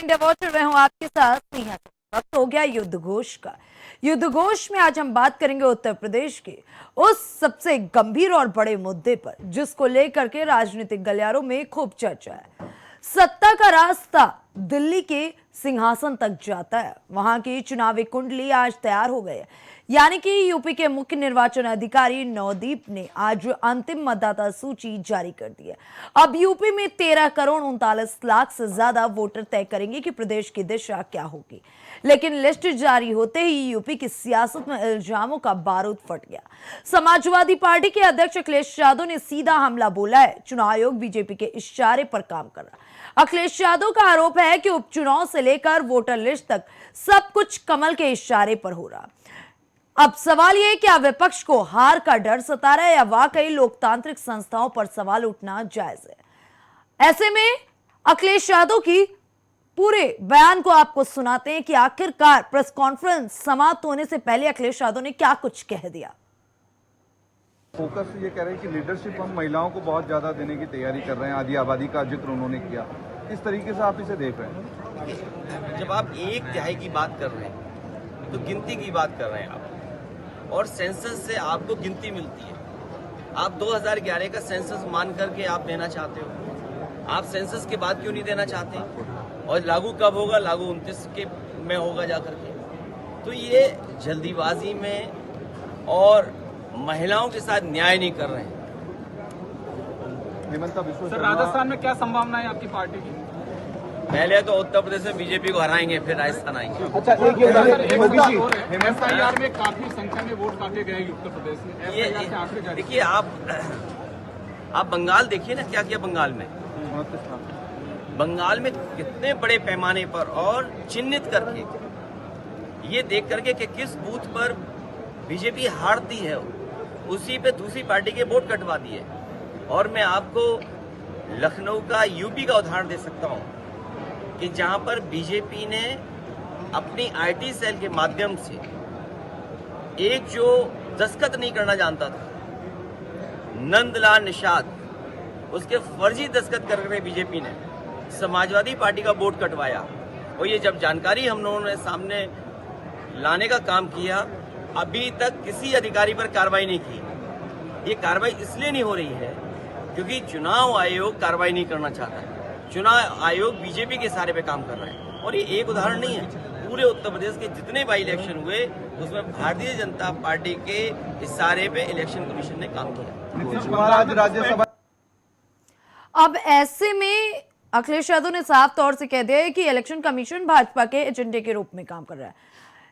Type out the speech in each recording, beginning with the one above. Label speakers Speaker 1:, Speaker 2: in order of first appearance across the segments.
Speaker 1: India watcher मैं हूं आपके साथ नेहा। वक्त हो गया युद्ध घोष का। युद्ध घोष में आज हम बात करेंगे उत्तर प्रदेश के उस सबसे गंभीर और बड़े मुद्दे पर जिसको लेकर के राजनीतिक गलियारों में खूब चर्चा है। सत्ता का रास्ता दिल्ली के सिंहासन तक जाता है। वहां की चुनावी कुंडली आज तैयार हो गई है, यानी कि यूपी के मुख्य निर्वाचन अधिकारी नवदीप ने आज अंतिम मतदाता सूची जारी कर दी है। अब यूपी में 13 करोड़ 39 लाख से ज्यादा वोटर तय करेंगे कि प्रदेश की दिशा क्या होगी। लेकिन लिस्ट जारी होते ही यूपी की सियासत में इल्जामों का बारूद फट गया। समाजवादी पार्टी के अध्यक्ष अखिलेश यादव ने सीधा हमला बोला है। चुनाव आयोग बीजेपी के इशारे पर काम कर रहा है। अखिलेश यादव का आरोप है कि उपचुनाव से लेकर वोटर लिस्ट तक सब कुछ कमल के इशारे पर हो रहा। अब सवाल यह है, क्या विपक्ष को हार का डर सता रहा है या वाकई लोकतांत्रिक संस्थाओं पर सवाल उठना जायज है। ऐसे में अखिलेश यादव की पूरे बयान को आपको सुनाते हैं कि आखिरकार प्रेस कॉन्फ्रेंस समाप्त होने से पहले अखिलेश यादव ने क्या कुछ कह दिया।
Speaker 2: फोकस ये कह रहे हैं कि लीडरशिप हम महिलाओं को बहुत ज्यादा देने की तैयारी कर रहे हैं। आदि आबादी का जिक्र उन्होंने किया। किस तरीके से आप इसे देख रहे हैं?
Speaker 3: जब आप 1/3 की बात कर रहे हैं तो गिनती की बात कर रहे हैं आप, और सेंसस से आपको गिनती मिलती है। आप 2011 का सेंसस मान करके आप देना चाहते हो, आप सेंसस के बाद क्यों नहीं देना चाहते? और लागू कब होगा? लागू 29 के में होगा जाकर के। तो ये जल्दीबाजी में और महिलाओं के साथ न्याय नहीं कर रहे हैं।
Speaker 4: सर, राजस्थान में क्या संभावना है आपकी पार्टी की?
Speaker 3: पहले तो उत्तर प्रदेश में बीजेपी को हराएंगे, फिर राजस्थान आएंगे।
Speaker 4: अच्छा, एसआईआर में काफी संख्या में वोट काटे गए उत्तर प्रदेश में।
Speaker 3: ये देखिए, आप बंगाल देखिए ना, क्या किया बंगाल में। बंगाल में कितने बड़े पैमाने पर और चिन्हित करके, ये देख करके कि किस बूथ पर बीजेपी हारती है उसी पे दूसरी पार्टी के वोट कटवा दिए। और मैं आपको लखनऊ का, यूपी का उदाहरण दे सकता हूं कि जहां पर बीजेपी ने अपनी आईटी सेल के माध्यम से एक जो दस्तखत नहीं करना जानता था, नंदलाल निषाद, उसके फर्जी दस्तखत करके बीजेपी ने समाजवादी पार्टी का वोट कटवाया। और ये जब जानकारी हम लोगों ने सामने लाने का काम किया, अभी तक किसी अधिकारी पर कार्रवाई नहीं की। ये कार्रवाई इसलिए नहीं हो रही है क्योंकि चुनाव आयोग कार्रवाई नहीं करना चाहता है। चुनाव आयोग बीजेपी के इशारे पे काम कर रहा है। और ये एक उदाहरण नहीं है, पूरे उत्तर प्रदेश के जितने बाई इलेक्शन हुए उसमें भारतीय जनता पार्टी के इशारे पे इलेक्शन कमीशन ने काम किया।
Speaker 2: नीतीश कुमार आज राज्यसभा।
Speaker 1: अब ऐसे में अखिलेश यादव ने साफ तौर से कह दिया है कि इलेक्शन कमीशन भाजपा के एजेंडे के रूप में काम कर रहा है।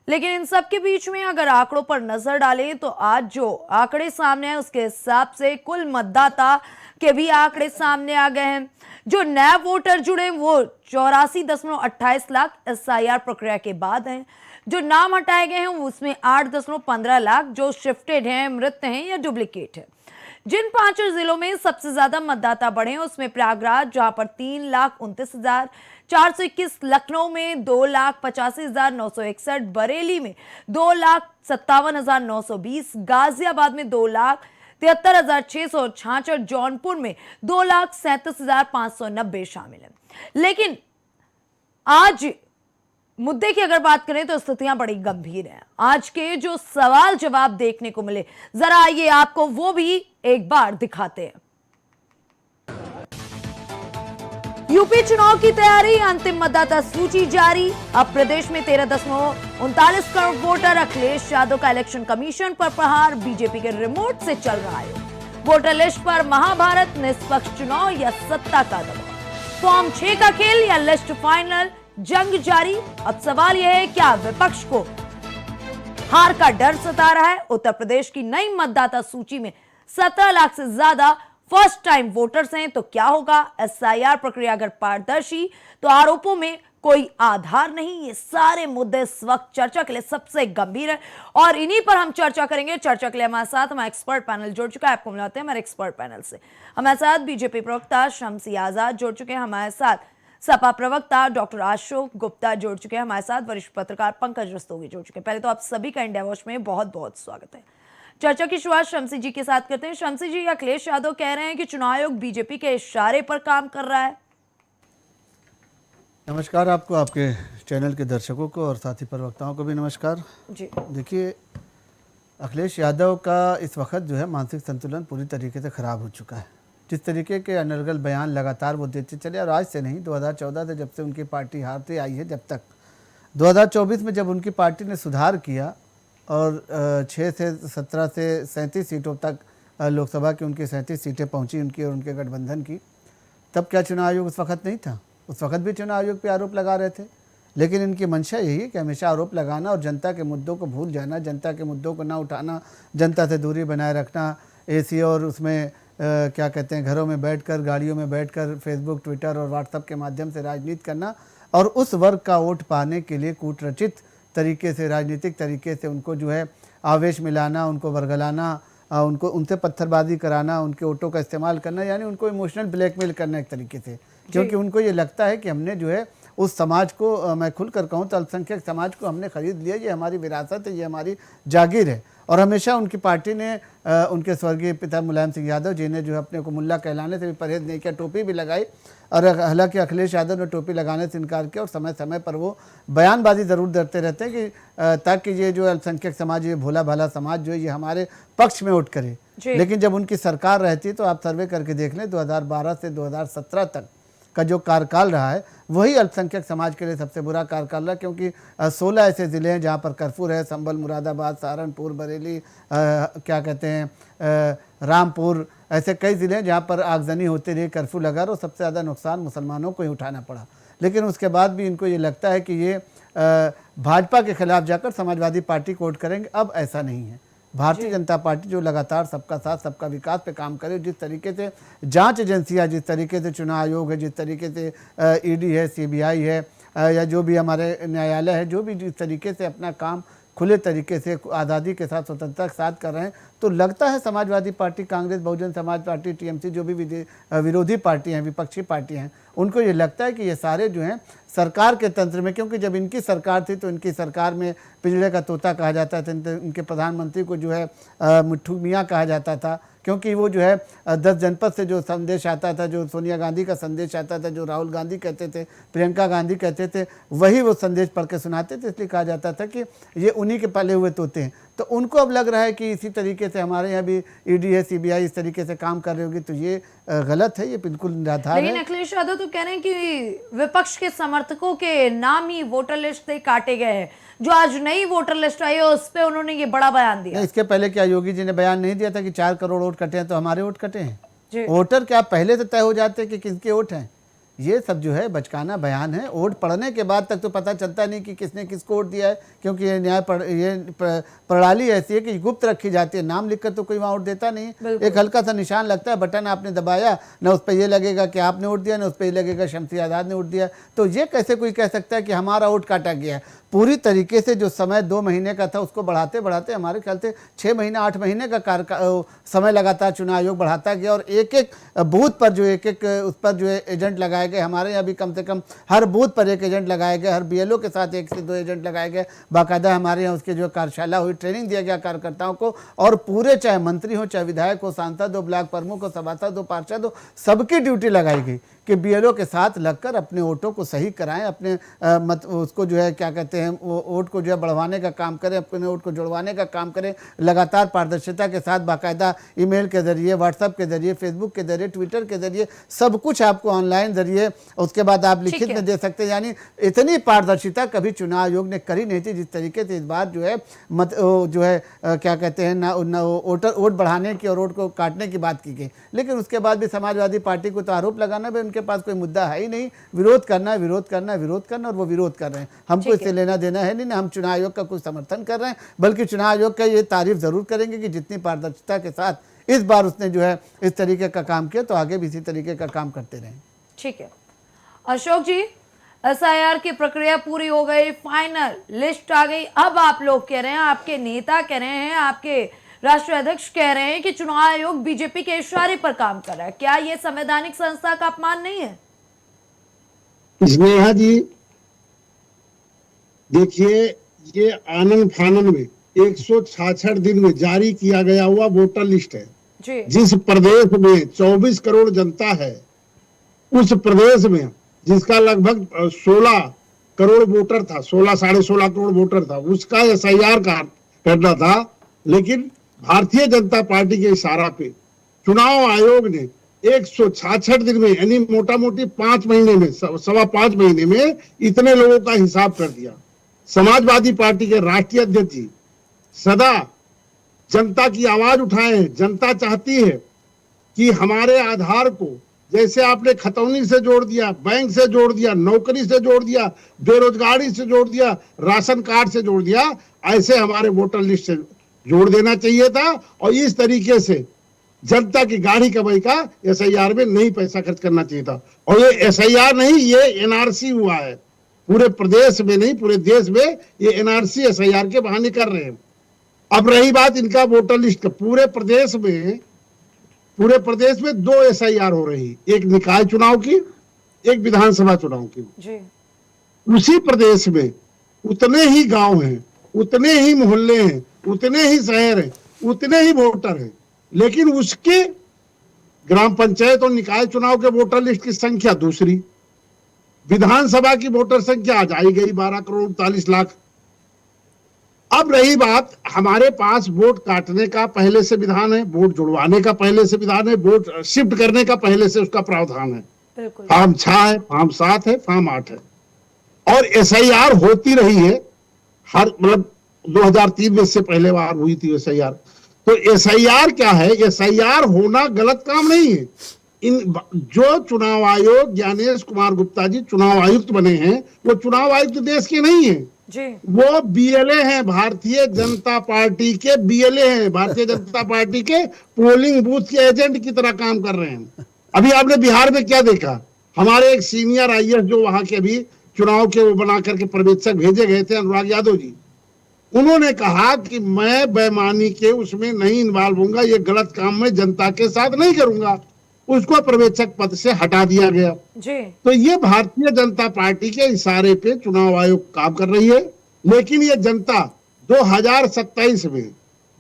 Speaker 1: लेकिन इन सब के बीच में अगर आंकड़ों पर नजर डालें तो आज जो आंकड़े सामने हैं उसके हिसाब से कुल मतदाता के भी आंकड़े सामने आ गए हैं। जो नए वोटर जुड़े वो 84.28 लाख एसआईआर प्रक्रिया के बाद हैं। जो नाम हटाए गए हैं उसमें 8.15 लाख जो शिफ्टेड हैं, मृत हैं या डुप्लीकेट है। जिन 5 जिलों में सबसे ज्यादा मतदाता बढ़े हैं उसमें प्रयागराज जहां पर 3,29,421, लखनऊ में 2,85,961, बरेली में 2,57,920, गाजियाबाद में 2,73,666, जौनपुर में 2,37,590 शामिल हैं। लेकिन आज मुद्दे की अगर बात करें तो स्थितियां बड़ी गंभीर हैं। आज के जो सवाल जवाब देखने को मिले, जरा आइए आपको वो भी एक बार दिखाते हैं। यूपी चुनाव की तैयारी, अंतिम मतदाता सूची जारी। अब प्रदेश में 13.39 करोड़ वोटर। अखिलेश यादव का इलेक्शन कमीशन पर प्रहार, बीजेपी के रिमोट से चल रहा है। वोटर लिस्ट पर महाभारत, निष्पक्ष चुनाव या सत्ता का दबाव, फॉर्म 6 का खेल या लिस्ट फाइनल, जंग जारी। अब सवाल यह है, क्या विपक्ष को हार का डर सता रहा है। उत्तर प्रदेश की नई मतदाता सूची में 17 लाख से ज्यादा फर्स्ट टाइम वोटर्स हैं, तो क्या होगा। एसआईआर प्रक्रिया अगर पारदर्शी तो आरोपों में कोई आधार नहीं। ये सारे मुद्दे इस वक्त चर्चा के लिए सबसे गंभीर है और इन्हीं पर हम चर्चा करेंगे। चर्चा के लिए हमारे साथ हमारा एक्सपर्ट पैनल जुड़ चुका है। आपको मिलाते हैं हमारे एक्सपर्ट पैनल से। हमारे साथ बीजेपी प्रवक्ता शम्सी आजाद जुड़ चुके हैं। हमारे साथ सपा प्रवक्ता डॉक्टर अशोक गुप्ता जुड़ चुके हैं। हमारे साथ वरिष्ठ पत्रकार पंकज रस्तोगी जुड़ चुके हैं। पहले तो आप सभी का इंडिया वॉच में बहुत बहुत स्वागत है। चर्चा की शुरुआत शम्सी जी के साथ करते हैं। शम्सी जी, अखिलेश यादव कह रहे हैं कि चुनाव आयोग बीजेपी के इशारे पर काम कर रहा है।
Speaker 5: नमस्कार आपको, आपके चैनल के दर्शकों को और साथी प्रवक्ताओं को भी नमस्कार।
Speaker 1: जी
Speaker 5: देखिए, अखिलेश यादव का इस वक्त जो है मानसिक संतुलन पूरी तरीके से ख़राब हो चुका है। जिस तरीके के अनर्गल बयान लगातार वो देते चले, और आज से नहीं, 2014 से जब से उनकी पार्टी हारती आई है, जब तक 2024 में जब उनकी पार्टी ने सुधार किया और 6 से 17 से 37 सीटों तक लोकसभा की उनकी 37 सीटें पहुंची उनकी और उनके गठबंधन की, तब क्या चुनाव आयोग उस वक्त नहीं था? उस वक्त भी चुनाव आयोग पे आरोप लगा रहे थे। लेकिन इनकी मंशा यही है कि हमेशा आरोप लगाना और जनता के मुद्दों को भूल जाना, जनता के मुद्दों को ना उठाना, जनता से दूरी बनाए रखना, एसी और उसमें क्या कहते हैं, घरों में बैठकर, गाड़ियों में बैठकर फेसबुक, ट्विटर और व्हाट्सएप के माध्यम से राजनीति करना और उस वर्ग का वोट पाने के लिए कूटरचित तरीके से, राजनीतिक तरीके से उनको जो है आवेश में लाना, उनको वर्गलाना, उनको उनसे पत्थरबाजी कराना, उनके वोटों का इस्तेमाल करना, यानी उनको इमोशनल ब्लैकमेल करना एक तरीके से। क्योंकि उनको ये लगता है कि हमने जो है उस समाज को, मैं खुलकर कहूँ तो अल्पसंख्यक समाज को हमने खरीद लिया, ये हमारी विरासत है, ये हमारी जागीर है। और हमेशा उनकी पार्टी ने उनके स्वर्गीय पिता मुलायम सिंह यादव जी ने जो है अपने को मुल्ला कहलाने से भी परहेज नहीं किया, टोपी भी लगाई। और हालांकि अखिलेश यादव ने टोपी लगाने से इनकार किया और समय समय पर वो बयानबाजी ज़रूर देते रहते हैं कि ताकि ये जो अल्पसंख्यक समाज, ये भोला भाला समाज जो है ये हमारे पक्ष में वोट करे। लेकिन जब उनकी सरकार रहती है तो आप सर्वे करके देख लें, 2012 से 2017 तक का जो कार्यकाल रहा है वही अल्पसंख्यक समाज के लिए सबसे बुरा कार्यकाल रहा, क्योंकि 16 ऐसे ज़िले हैं जहाँ पर कर्फ्यू है, संभल, मुरादाबाद, सहारनपुर, बरेली, क्या कहते हैं, रामपुर, ऐसे कई ज़िले हैं जहाँ पर आगजनी होती रही, कर्फ्यू लगा और सबसे ज़्यादा नुकसान मुसलमानों को ही उठाना पड़ा। लेकिन उसके बाद भी इनको ये लगता है कि ये भाजपा के खिलाफ जाकर समाजवादी पार्टी को वोट करेंगे। अब ऐसा नहीं है। भारतीय जनता पार्टी जो लगातार सबका साथ सबका विकास पे काम करे, जिस तरीके से जांच एजेंसियां, जिस तरीके से चुनाव आयोग है, जिस तरीके से ईडी है, सीबीआई है, या जो भी हमारे न्यायालय है, जो भी जिस तरीके से अपना काम खुले तरीके से आज़ादी के साथ, स्वतंत्रता के साथ कर रहे हैं, तो लगता है Samajwadi party, Congress, Bahujan Samaj party, TMC, जो भी विरोधी पार्टी हैं, विपक्षी पार्टी हैं, उनको ये लगता है कि ये सारे जो हैं सरकार के तंत्र में, क्योंकि जब इनकी सरकार थी तो इनकी सरकार में पिंजड़े का तोता कहा जाता था, इनके प्रधानमंत्री को जो है मिट्ठू मियाँ कहा जाता था, क्योंकि वो जो है 10 जनपद से जो संदेश आता था, जो सोनिया गांधी का संदेश आता था, जो राहुल गांधी कहते थे, प्रियंका गांधी कहते थे, वही वो संदेश पढ़ के सुनाते थे। इसलिए कहा जाता था कि ये उन्हीं के पाले हुए तोते हैं। तो उनको अब लग रहा है कि इसी तरीके से हमारे यहाँ भी ईडी है, सीबीआई इस तरीके से काम कर रही होगी, तो ये गलत है, ये बिल्कुल निराधार है।
Speaker 1: लेकिन अखिलेश यादव तो कह रहे हैं कि विपक्ष के समर्थकों के नाम ही वोटर लिस्ट से काटे गए हैं। जो आज नई वोटर लिस्ट आई है उस पे उन्होंने ये बड़ा बयान दिया।
Speaker 5: इसके पहले क्या योगी जी ने बयान नहीं दिया था कि 4 करोड़ वोट कटे हैं तो हमारे वोट कटे हैं?
Speaker 1: जी।
Speaker 5: वोटर क्या पहले से तय हो जाते हैं कि किसके वोट हैं? ये सब जो है बचकाना बयान है। वोट पड़ने के बाद तक तो पता चलता नहीं कि किसने किसको वोट दिया है, क्योंकि ये प्रणाली ऐसी है कि गुप्त रखी जाती है। नाम लिखकर तो कोई वहाँ वोट देता नहीं है। एक हल्का सा निशान लगता है, बटन आपने दबाया, ना उस पर ये लगेगा कि आपने वोट दिया, ना उस पर ये लगेगा शमसी आज़ाद ने वोट दिया। तो ये कैसे कोई कह सकता है कि हमारा वोट काटा गया है? पूरी तरीके से जो समय 2 महीने का था उसको बढ़ाते बढ़ाते हमारे ख्याल से 6 महीने 8 महीने का समय लगातार चुनाव आयोग बढ़ाता गया, और एक एक बूथ पर जो एक उस पर जो है एजेंट लगाए गए। हमारे यहाँ भी कम से कम हर बूथ पर एक एजेंट लगाए गए, हर बीएलओ के साथ 1 से 2 एजेंट लगाए गए। बाकायदा हमारे यहाँ उसके जो कार्यशाला हुई, ट्रेनिंग दिया गया कार्यकर्ताओं को, और पूरे चाहे मंत्री हो, चाहे विधायक हो, सांसद हो, ब्लॉक प्रमुख हो, सभासद हो, पार्षद हो, सबकी ड्यूटी लगाई गई कि बीएलओ के साथ लगकर अपने वोटों को सही कराएं, अपने उसको जो है क्या कहते हैं, वो वोट को जो है बढ़वाने का काम करें, अपने वोट को जुड़वाने का काम करें। लगातार पारदर्शिता के साथ बाकायदा ईमेल के जरिए, व्हाट्सएप के जरिए, फेसबुक के जरिए, ट्विटर के जरिए, सब कुछ आपको ऑनलाइन जरिए, उसके बाद आप लिखित में दे सकते हैं। यानी इतनी पारदर्शिता कभी चुनाव आयोग ने करी नहीं थी जिस तरीके से इस बार जो है जो है क्या कहते हैं ना वोट बढ़ाने की और वोट को काटने की बात की गई। लेकिन उसके बाद भी समाजवादी पार्टी को तो आरोप लगाना भी उनके पास कोई मुद्दा है ही नहीं। विरोध करना है, विरोध करना है, विरोध करना, और वो विरोध कर रहे हैं। हमको इससे लेना देना है नहीं, हम चुनाव आयोग का कुछ समर्थन कर रहे हैं, बल्कि चुनाव आयोग का ये तारीफ जरूर करेंगे कि जितनी पारदर्शिता के साथ इस बार उसने जो है इस तरीके का काम किया, तो आगे भी इसी तरीके का काम करते रहें।
Speaker 1: ठीक है अशोक जी, एसआईआर की प्रक्रिया पूरी हो गई, फाइनल लिस्ट आ गई। अब आप लोग कह रहे हैं, आपके नेता कह रहे हैं, आपके राष्ट्रीय अध्यक्ष कह रहे हैं कि चुनाव आयोग बीजेपी के इशारे पर काम कर रहा है। क्या ये संवैधानिक संस्था का अपमान नहीं है?
Speaker 6: स्नेहा जी देखिए, ये आनन फानन में 166 दिन में जारी किया गया हुआ वोटर लिस्ट है जी। जिस प्रदेश में 24 करोड़ जनता है, उस प्रदेश में जिसका लगभग 16 करोड़ वोटर था, 16 साढ़े 16 करोड़ वोटर था, उसका SIR करना था। लेकिन भारतीय जनता पार्टी के इशारा पे चुनाव आयोग ने 166 दिन में, यानी मोटा मोटी 5 महीने में, 5.25 महीने में इतने लोगों का हिसाब कर दिया। समाजवादी पार्टी के राष्ट्रीय अध्यक्ष जी सदा जनता की आवाज उठाए हैं। जनता चाहती है कि हमारे आधार को, जैसे आपने खतौनी से जोड़ दिया, बैंक से जोड़ दिया, नौकरी से जोड़ दिया, बेरोजगारी से जोड़ दिया, राशन कार्ड से जोड़ दिया, ऐसे हमारे वोटर लिस्ट से जोड़ देना चाहिए था। और इस तरीके से जनता की गाढ़ी कमाई का SIR में नहीं पैसा खर्च करना चाहिए था। और ये SIR नहीं, ये NRC हुआ है। पूरे प्रदेश में नहीं, पूरे देश में ये NRC SIR के बहाने कर रहे हैं। अब रही बात इनका वोटर लिस्ट का, पूरे प्रदेश में 2 SIR हो रही, एक निकाय चुनाव की, एक विधानसभा चुनाव की।
Speaker 1: जी।
Speaker 6: उसी प्रदेश में उतने ही गांव हैं, उतने ही मोहल्ले हैं, उतने ही शहर हैं, उतने ही वोटर हैं, लेकिन उसके ग्राम पंचायत और निकाय चुनाव के वोटर लिस्ट की संख्या दूसरी। विधानसभा की वोटर संख्या आज आई गई 12 करोड़ 39 लाख। अब रही बात, हमारे पास वोट काटने का पहले से विधान है, वोट जुड़वाने का पहले से विधान है, वोट शिफ्ट करने का पहले से उसका प्रावधान है।
Speaker 1: बिल्कुल।
Speaker 6: फॉर्म 6 है, फॉर्म 7 है, फॉर्म 8 है। और SIR होती रही है हर, मतलब 2003 में से पहले बार हुई थी SIR। तो SIR क्या है? SIR होना गलत काम नहीं है। इन जो चुनाव आयोग, ज्ञानेश कुमार गुप्ता जी चुनाव आयुक्त बने हैं, वो चुनाव आयुक्त देश के नहीं है
Speaker 1: जी।
Speaker 6: वो BLA हैं, भारतीय जनता पार्टी के BLA हैं, भारतीय जनता पार्टी के पोलिंग बूथ के एजेंट की तरह काम कर रहे हैं। अभी आपने बिहार में क्या देखा? हमारे एक सीनियर IAS जो वहां के भी चुनाव के वो बना करके पर्यवेक्षक भेजे गए थे, अनुराग यादव जी, उन्होंने कहा कि मैं बेईमानी के उसमें नहीं इन्वॉल्व होऊंगा, ये गलत काम मैं जनता के साथ नहीं करूंगा। उसको पर्यवेक्षक पद से हटा दिया गया।
Speaker 1: जी।
Speaker 6: तो ये भारतीय जनता पार्टी के इशारे पे चुनाव आयोग काम कर रही है। लेकिन ये जनता 2027 में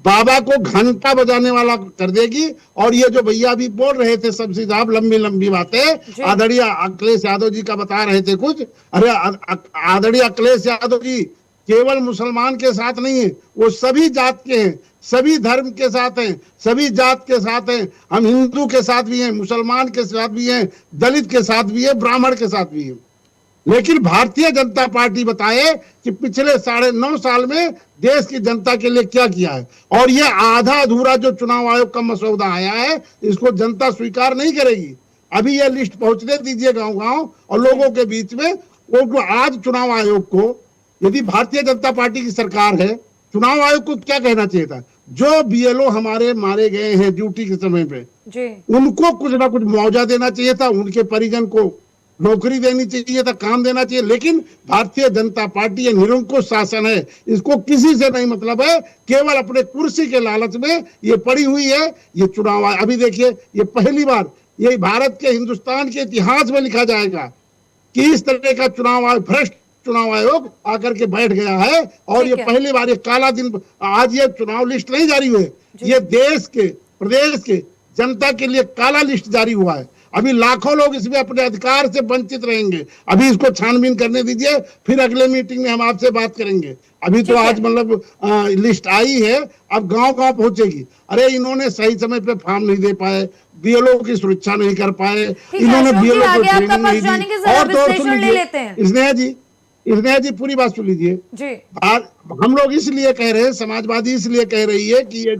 Speaker 6: बाबा को घंटा बजाने वाला कर देगी। और ये जो भैया अभी बोल रहे थे सबसे साहब लंबी लंबी बातें, आदरणीय अखिलेश यादव जी का बता रहे थे कुछ, अरे आदरणीय अखिलेश यादव जी केवल मुसलमान के साथ नहीं है, वो सभी जात के हैं, सभी धर्म के साथ हैं, सभी जात के साथ हैं। हम हिंदू के साथ भी हैं, मुसलमान के साथ भी हैं, दलित के साथ भी है, ब्राह्मण के साथ भी है। लेकिन भारतीय जनता पार्टी बताए कि पिछले 9.5 साल में देश की जनता के लिए क्या किया है। और ये आधा अधूरा जो चुनाव आयोग का मसौदा आया है, इसको जनता स्वीकार नहीं करेगी। अभी ये लिस्ट पहुंचने दीजिए गांव गांव और लोगों के बीच में। वो आज चुनाव आयोग को, यदि भारतीय जनता पार्टी की सरकार है, चुनाव आयोग को क्या कहना चाहिए था? जो BLO हमारे मारे गए हैं ड्यूटी के समय पे
Speaker 1: जी।
Speaker 6: उनको कुछ ना कुछ मुआवजा देना चाहिए था, उनके परिजन को नौकरी देनी चाहिए था, काम देना चाहिए। लेकिन भारतीय जनता पार्टी ये निरंकुश शासन है, इसको किसी से नहीं मतलब है, केवल अपने कुर्सी के लालच में ये पड़ी हुई है। ये चुनाव अभी देखिए, ये पहली बार ये भारत के, हिंदुस्तान के इतिहास में लिखा जाएगा कि इस तरह का चुनाव आयोग, भ्रष्ट चुनाव आयोग आकर के बैठ गया है। और ये पहली बार, ये काला दिन, आज ये चुनाव लिस्ट नहीं जारी हुए, ये देश के, प्रदेश के जनता के लिए काला लिस्ट जारी हुआ है। अभी लाखों लोग इसमें अपने अधिकार से वंचित रहेंगे। अभी इसको छानबीन करने दीजिए, फिर अगले मीटिंग में हम आपसे बात करेंगे। अभी तो आज मतलब लिस्ट आई है, अब गांव गांव पहुंचेगी। अरे इन्होंने सही समय पे फॉर्म नहीं दे पाए, BLO की सुरक्षा नहीं कर पाए, इन्होंने BLO को ट्रेनिंग नहीं दी। और तो सुन लीजिए इसने जी पूरी बात सुन लीजिए जी। हम लोग इसलिए कह रहे हैं, समाजवादी इसलिए कह रही है कि ये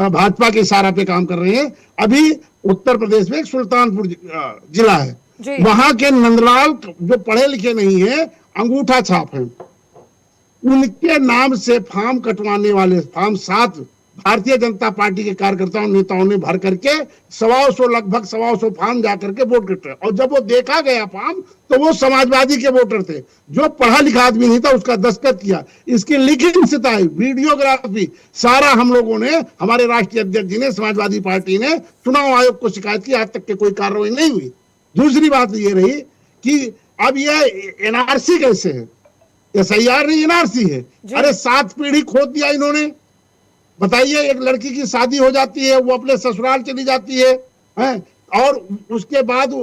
Speaker 6: भाजपा के इशारा पे काम कर रहे हैं। अभी उत्तर प्रदेश में एक सुल्तानपुर जिला है, वहां के नंदलाल जो पढ़े लिखे नहीं है, अंगूठा छाप है, उनके नाम से फॉर्म कटवाने वाले फॉर्म 7 भारतीय जनता पार्टी के कार्यकर्ताओं नेताओं ने भर करके लगभग 125 फॉर्म जाकर के वोट कटे। और जब वो देखा गया फॉर्म, तो वो समाजवादी के वोटर थे, जो पढ़ा लिखा आदमी नहीं था उसका दस्तखत किया। इसकी लिखित स्थिति, वीडियोग्राफी सारा हम लोगों ने, हमारे राष्ट्रीय अध्यक्ष जी ने, समाजवादी पार्टी ने चुनाव आयोग को शिकायत की, आज तक के कोई कार्रवाई नहीं हुई। दूसरी बात ये रही कि अब ये NRC कैसे है? SIR नहीं, NRC है। अरे 7 पीढ़ी खोद दिया इन्होंने। बताइए, एक लड़की की शादी हो जाती है, वो अपने ससुराल चली जाती है, और उसके बाद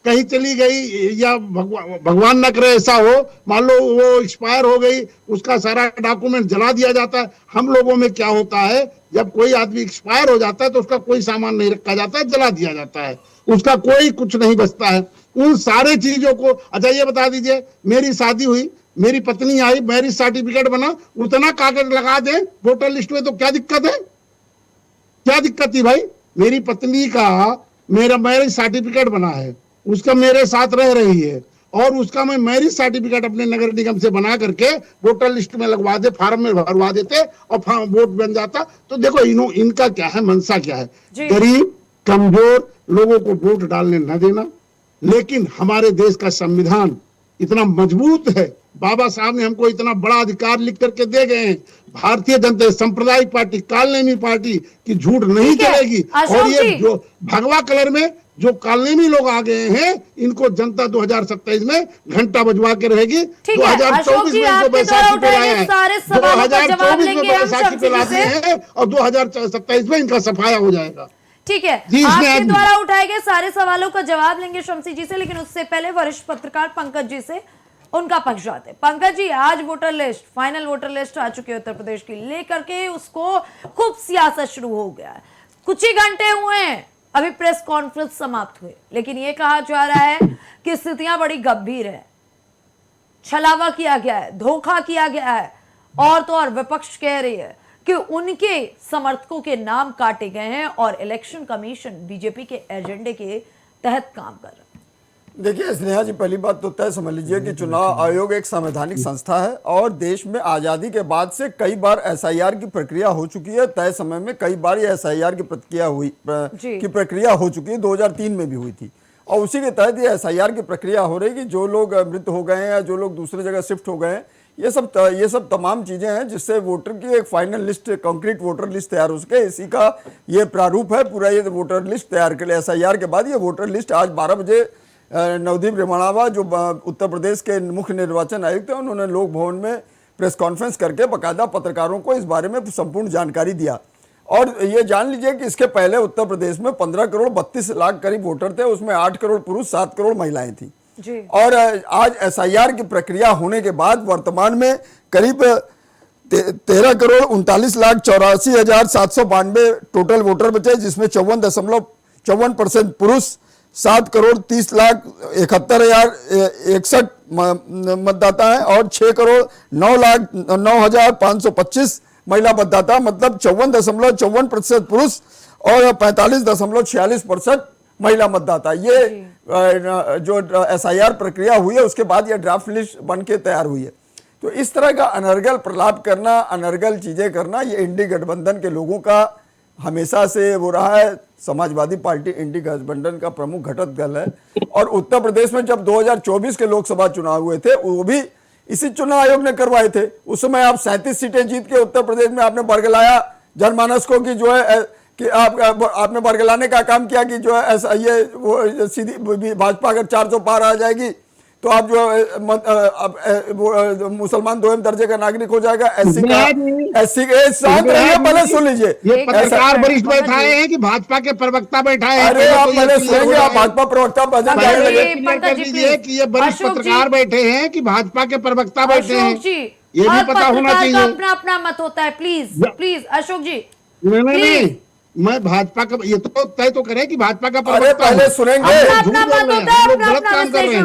Speaker 6: कहीं चली गई या भगवान न करे ऐसा हो, मान लो वो एक्सपायर हो गई, उसका सारा डॉक्यूमेंट जला दिया जाता है। हम लोगों में क्या होता है, जब कोई आदमी एक्सपायर हो जाता है तो उसका कोई सामान नहीं रखा जाता है, जला दिया जाता है, उसका कोई कुछ नहीं बचता है। उन सारे चीजों को, अच्छा ये बता दीजिए, मेरी शादी हुई, मेरी पत्नी आई, मैरिज सर्टिफिकेट बना, उतना कागज लगा दे वोटर लिस्ट में तो क्या दिक्कत है? क्या दिक्कत थी भाई? मेरी पत्नी का मेरा मैरिज सर्टिफिकेट बना है, उसका मेरे साथ रह रही है, और उसका मैं मैरिज सर्टिफिकेट अपने नगर निगम से बना करके वोटर लिस्ट में लगवा दे, फार्म में भरवा देते और वोट बन जाता। तो देखो इनका क्या है, मनसा क्या है, गरीब कमजोर लोगों को वोट डालने न देना। लेकिन हमारे देश का संविधान इतना मजबूत है, बाबा साहब ने हमको इतना बड़ा अधिकार लिख करके दे गए हैं, भारतीय जनता सांप्रदायिक पार्टी, कालनेमी पार्टी की झूठ नहीं चलेगी। और ये जो भगवा कलर में जो कालनेमी लोग आ गए हैं, इनको जनता 2027 में घंटा बजवा के रहेगी। 2024 में इनको बैसाखी पे लाए हैं, 2024 में बैसाखी पे लाते हैं और 2027 में इनका सफाया हो जाएगा।
Speaker 1: ठीक है, आपके द्वारा उठाए गए सारे सवालों का जवाब लेंगे शम्सी जी से, लेकिन उससे पहले वरिष्ठ पत्रकार पंकज जी से उनका पक्ष जाते हैं। पंकज जी, आज voter list, final voter list आ चुकी है उत्तर प्रदेश की, लेकर के उसको खूब सियासत शुरू हो गया है। कुछ ही घंटे हुए हैं, अभी प्रेस कॉन्फ्रेंस समाप्त हुए, लेकिन यह कहा जा रहा है कि स्थितियां बड़ी गंभीर है, छलावा किया गया है, धोखा किया गया है, और तो और विपक्ष कह रही है कि उनके समर्थकों के नाम काटे गए हैं और इलेक्शन कमीशन बीजेपी के एजेंडे के तहत काम कर रहा है।
Speaker 7: देखिए स्नेहा जी, पहली बात तो तय समझ लीजिए कि चुनाव आयोग एक संवैधानिक संस्था है और देश में आज़ादी के बाद से कई बार एसआईआर की प्रक्रिया हो चुकी है। तय समय में कई बार ये एसआईआर की प्रक्रिया हो चुकी है, 2003 में भी हुई थी, और उसी के तहत ये एसआईआर की प्रक्रिया हो रही है कि जो लोग मृत हो गए हैं या जो लोग दूसरी जगह शिफ्ट हो गए हैं, ये सब तमाम चीज़ें हैं जिससे वोटर की एक final list, concrete voter list तैयार हो सके। इसी का ये प्रारूप है पूरा, ये वोटर लिस्ट तैयार कर लिया एसआईआर के बाद। ये वोटर लिस्ट आज 12 बजे नवदीप रेमणावा जो उत्तर प्रदेश के मुख्य निर्वाचन आयुक्त हैं, उन्होंने लोक भवन में प्रेस कॉन्फ्रेंस करके बाकायदा पत्रकारों को इस बारे में संपूर्ण जानकारी दिया। और ये जान लीजिए कि इसके पहले उत्तर प्रदेश में 15 करोड़ 32 लाख करीब वोटर थे, उसमें 8 करोड़ पुरुष 7 करोड़ महिलाएं थी जी। और आज एसआईआर की प्रक्रिया होने के बाद वर्तमान में करीब 13 करोड़ 39 लाख 84,792 टोटल वोटर बचे, जिसमें 54.54% पुरुष, 7 करोड़ 30 लाख 71,061 मतदाता हैं और 6 करोड़ 9 लाख 9,525 महिला मतदाता, मतलब 54.54% पुरुष और 45.46% महिला मतदाता। ये जो एसआईआर प्रक्रिया हुई है उसके बाद ये ड्राफ्ट लिस्ट बन के तैयार हुई है। तो इस तरह का अनर्गल प्रलाप करना, अनर्गल चीजें करना, ये इंडी गठबंधन के लोगों का हमेशा से वो रहा है। समाजवादी पार्टी इंडी गठबंधन का प्रमुख घटक दल है और उत्तर प्रदेश में जब 2024 के लोकसभा चुनाव हुए थे वो भी इसी चुनाव आयोग ने करवाए थे। उस समय आप 37 सीटें जीत के उत्तर प्रदेश में आपने बरगलाया जनमानस को कि जो है कि आपने बरगलाने का काम किया कि जो है ऐसा ये वो सीधी भाजपा अगर 400 पार आ जाएगी तो आप जो मुसलमान दोयम दर्जे का नागरिक हो जाएगा। एससी के शांत रहिए, पहले सुन लीजिए।
Speaker 6: ये पत्रकार वरिष्ठ बैठाए हैं कि भाजपा के प्रवक्ता बैठाए हैं?
Speaker 7: अरे आप पहले सुनेंगे, आप भाजपा प्रवक्ता बजन
Speaker 6: कर दीजिए कि ये वरिष्ठ पत्रकार बैठे हैं कि भाजपा के प्रवक्ता बैठे हैं, ये भी पता होना चाहिए।
Speaker 1: अपना अपना मत होता है, प्लीज प्लीज अशोक जी।
Speaker 6: नहीं, मैं भाजपा का, ये तो तय तो करें कि भाजपा का
Speaker 7: प्रवक्ता पहले सुनेंगे।
Speaker 6: गलत काम कर रहे हैं,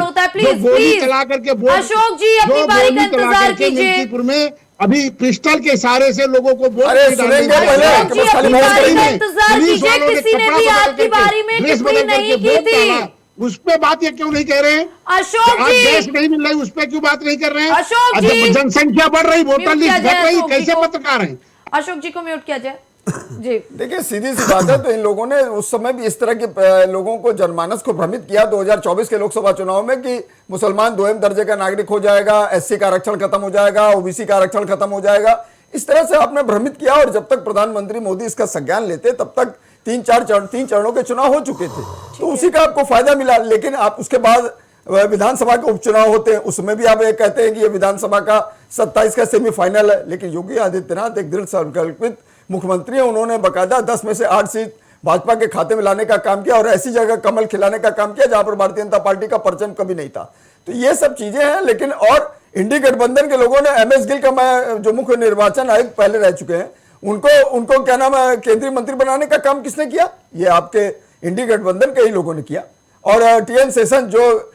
Speaker 6: गोली चला करके
Speaker 1: अशोक जी अपनी बारी का इंतजार कीजिए।
Speaker 6: मिल्कीपुर में अभी पिस्टल के इशारे से लोगों को वोट
Speaker 7: सुनेंगे
Speaker 1: किसी ने भी आपकी बारी में टिप्पणी नहीं की थी,
Speaker 6: उस पे बात ये क्यों नहीं कह रहे हैं?
Speaker 1: अशोक जी
Speaker 6: गैस नहीं मिल रही, उस पे क्यों बात नहीं कर रहे हैं?
Speaker 1: अशोक जी,
Speaker 6: जनसंख्या बढ़ रही, वोटर लिस्ट घट रही, कैसे पत्रकार हैं?
Speaker 1: अशोक जी को म्यूट किया जाए जी।
Speaker 7: देखिए सीधी सी बात है, तो इन लोगों ने उस समय भी इस तरह के लोगों को, जनमानस को भ्रमित किया 2024 के लोकसभा चुनाव में कि मुसलमान दोयम दर्जे का नागरिक हो जाएगा, एससी का आरक्षण खत्म हो जाएगा, ओबीसी का आरक्षण खत्म हो जाएगा। इस तरह से आपने भ्रमित किया और जब तक प्रधानमंत्री मोदी इसका संज्ञान लेते तब तक 3 चरणों के चुनाव हो चुके थे, तो उसी का आपको फायदा मिला। लेकिन आप उसके बाद विधानसभा के उपचुनाव होते हैं, उसमें भी आप ये कहते हैं कि ये विधानसभा का 27 का सेमीफाइनल है। लेकिन योगी आदित्यनाथ एक दृढ़ संकल्पित मुख्यमंत्री है, उन्होंने बकायदा 10 में से 8 सीट भाजपा के खाते में लाने का काम किया और ऐसी जगह कमल खिलाने का काम किया जहां पर भारतीय जनता पार्टी का परचम कभी नहीं था। तो ये सब चीजें हैं। लेकिन और इंडी गठबंधन के लोगों ने MS गिल का, मैं जो मुख्य निर्वाचन आयुक्त पहले रह चुके हैं, उनको क्या नाम है, केंद्रीय मंत्री बनाने का काम किसने किया? ये आपके इंडी गठबंधन के ही लोगों ने किया। और TN शेषन जो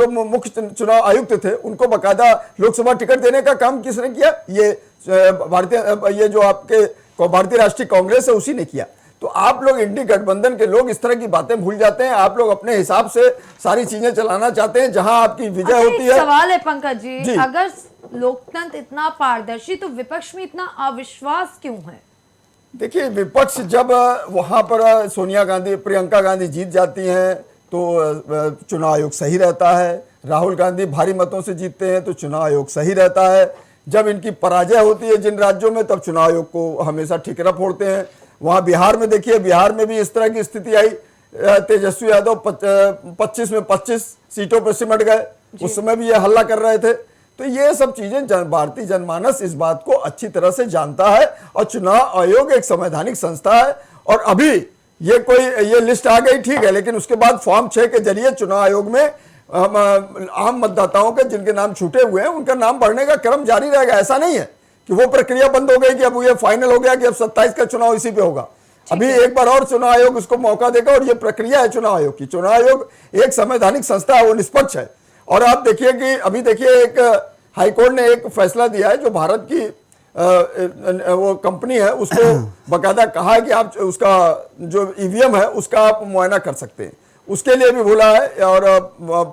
Speaker 7: मुख्य चुनाव आयुक्त थे, उनको बकायदा लोकसभा टिकट देने का काम किसने किया? ये जो आपके भारतीय राष्ट्रीय कांग्रेस है उसी ने किया। तो आप लोग इंडी गठबंधन के लोग इस तरह की बातें भूल जाते हैं। आप लोग अपने हिसाब से सारी चीजें चलाना चाहते हैं, जहां आपकी विजय होती है।
Speaker 1: सवाल है पंकज जी,
Speaker 7: जी।
Speaker 1: अगर लोकतंत्र इतना पारदर्शी तो विपक्ष में इतना अविश्वास क्यों है?
Speaker 7: देखिए, विपक्ष जब वहां पर सोनिया गांधी, प्रियंका गांधी जीत जाती हैं तो चुनाव आयोग सही रहता है। राहुल गांधी भारी मतों से जीतते हैं तो चुनाव आयोग सही रहता है। जब इनकी पराजय होती है जिन राज्यों में, तब चुनाव आयोग को हमेशा ठिकरा फोड़ते हैं। वहां बिहार में देखिए, बिहार में भी इस तरह की स्थिति आई। तेजस्वी यादव 25 में 25 सीटों पर सिमट गए, उस समय भी ये हल्ला कर रहे थे। तो ये सब चीजें भारतीय जनमानस इस बात को अच्छी तरह से जानता है। और चुनाव आयोग एक संवैधानिक संस्था है। और अभी ये लिस्ट आ गई, ठीक है, लेकिन उसके बाद फॉर्म 6 के जरिए चुनाव आयोग में आम मतदाताओं के जिनके नाम छूटे हुए हैं उनका नाम बढ़ने का क्रम जारी रहेगा। ऐसा नहीं है कि वो प्रक्रिया बंद हो गई कि अब ये फाइनल हो गया कि अब 27 का चुनाव इसी पे होगा। अभी एक बार और चुनाव आयोग उसको मौका देगा। और ये प्रक्रिया है चुनाव आयोग की। चुनाव आयोग एक संवैधानिक संस्था है, वो निष्पक्ष है। और आप देखिए कि अभी देखिए, एक हाईकोर्ट ने एक फैसला दिया है, जो भारत की वो कंपनी है उसको बकायदा कहा है कि आप उसका जो EVM है उसका आप मुआयना कर सकते हैं। उसके लिए भी बोला है। और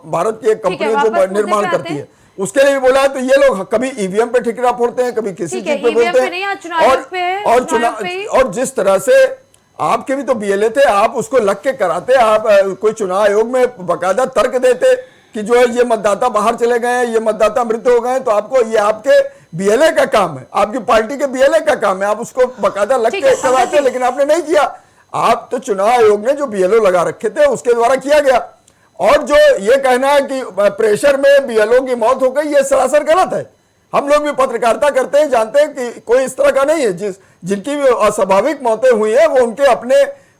Speaker 7: भारत की एक कंपनी जो निर्माण करती है उसके लिए भी बोला है। तो ये लोग कभी EVM पे ठिकरा फोड़ते हैं, कभी किसी चीज पे बोलते हैं। और जिस तरह से आपके भी तो BLA थे, आप उसको लग के कराते, आप कोई चुनाव आयोग में बकायदा तर्क देते कि जो है ये मतदाता बाहर चले गए हैं, ये मतदाता मृत हो गए, तो आपको ये आपके BLA का काम है, आपकी पार्टी के BLA का काम है, आप उसको बकायदा लग के करवाते, लेकिन आपने नहीं किया। आप तो चुनाव आयोग ने जो BLO लगा रखे थे उसके द्वारा किया गया। और जो ये कहना है कि प्रेशर में BLO की मौत हो गई, ये सरासर गलत है। हम लोग भी पत्रकारिता करते हैं, जानते हैं कि कोई इस तरह का नहीं है। जिनकी भी अस्वाभाविक मौतें हुई है वो उनके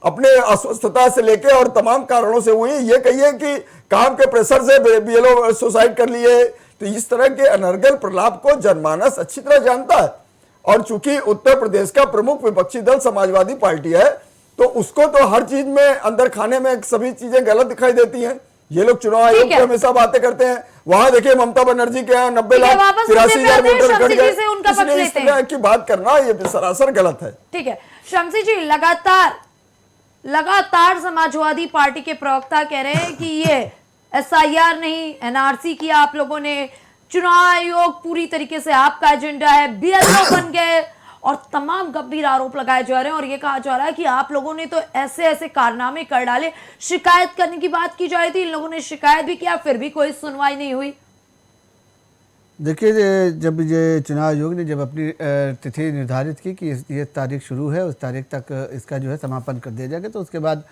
Speaker 7: अपने अस्वस्थता से लेके और तमाम कारणों से हुई। ये कहिए कि काम के प्रेशर से BLO सुसाइड कर लिए, तो इस तरह के अनर्गल प्रलाप को जनमानस अच्छी तरह जानता है। और चूंकि उत्तर प्रदेश का प्रमुख विपक्षी दल समाजवादी पार्टी है, तो उसको तो हर चीज में अंदर खाने में सभी चीजें गलत दिखाई देती हैं। ये लोग चुनाव आयोग की हमेशा बातें करते हैं। वहां देखिए ममता बनर्जी के यहाँ 90,83,000 वोटर कट गए। इसलिए इस तरह की बात करना ये सरासर गलत है।
Speaker 1: ठीक है शमसी जी, लगातार समाजवादी पार्टी के प्रवक्ता कह रहे हैं कि ये SIR नहीं NRC किया आप लोगों ने, चुनाव आयोग पूरी तरीके से आपका एजेंडा है, BLO बन गए, और तमाम गंभीर आरोप लगाए जा रहे हैं। और ये कहा जा रहा है कि आप लोगों ने तो ऐसे ऐसे कारनामे कर डाले, शिकायत करने की बात की जा रही थी, इन लोगों ने शिकायत भी किया, फिर भी कोई सुनवाई नहीं हुई।
Speaker 5: देखिए, जब ये चुनाव आयोग ने जब अपनी तिथि निर्धारित की कि ये तारीख शुरू है, उस तारीख तक इसका जो है समापन कर दिया जाएगा, तो उसके बाद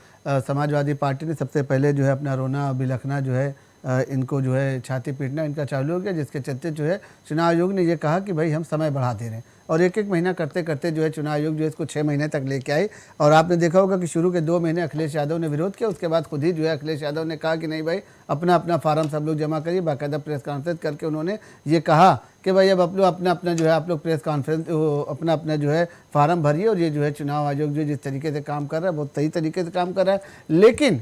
Speaker 5: समाजवादी पार्टी ने सबसे पहले जो है अपना रोना बिलखना जो है इनको जो है छाती पीटना इनका चालू हो गया, जिसके चलते जो है चुनाव आयोग ने ये कहा कि भाई हम समय बढ़ा दे रहे हैं। और एक एक महीना करते करते जो है चुनाव आयोग जो है इसको 6 महीने तक लेके आए। और आपने देखा होगा कि शुरू के 2 महीने अखिलेश यादव ने विरोध किया, उसके बाद खुद ही जो है अखिलेश यादव ने कहा कि नहीं भाई अपना अपना फार्म सब लोग जमा करिए। बाकायदा प्रेस कॉन्फ्रेंस करके उन्होंने ये कहा कि भाई अब अपना अपना जो है आप लोग प्रेस कॉन्फ्रेंस अपना अपना जो है फार्म भरिए। और ये जो है चुनाव आयोग जो जिस तरीके से काम कर रहा है बहुत सही तरीके से काम कर रहा है। लेकिन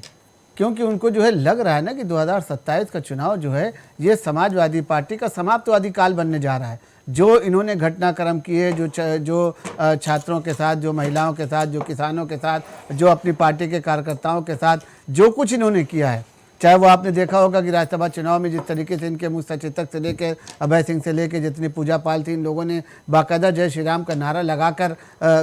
Speaker 5: क्योंकि उनको जो है लग रहा है ना कि 2027 का चुनाव जो है ये समाजवादी पार्टी का समाप्तवादी काल बनने जा रहा है। जो इन्होंने घटनाक्रम किए, जो छात्रों के साथ, जो महिलाओं के साथ, जो किसानों के साथ, जो अपनी पार्टी के कार्यकर्ताओं के साथ जो कुछ इन्होंने किया है, चाहे वो आपने देखा होगा कि राज्यसभा चुनाव में जिस तरीके से इनके मुख्य सचेतक से लेकर अभय सिंह से लेकर जितनी पूजा पाल थी, इन लोगों ने बाकायदा जय श्री राम का नारा लगाकर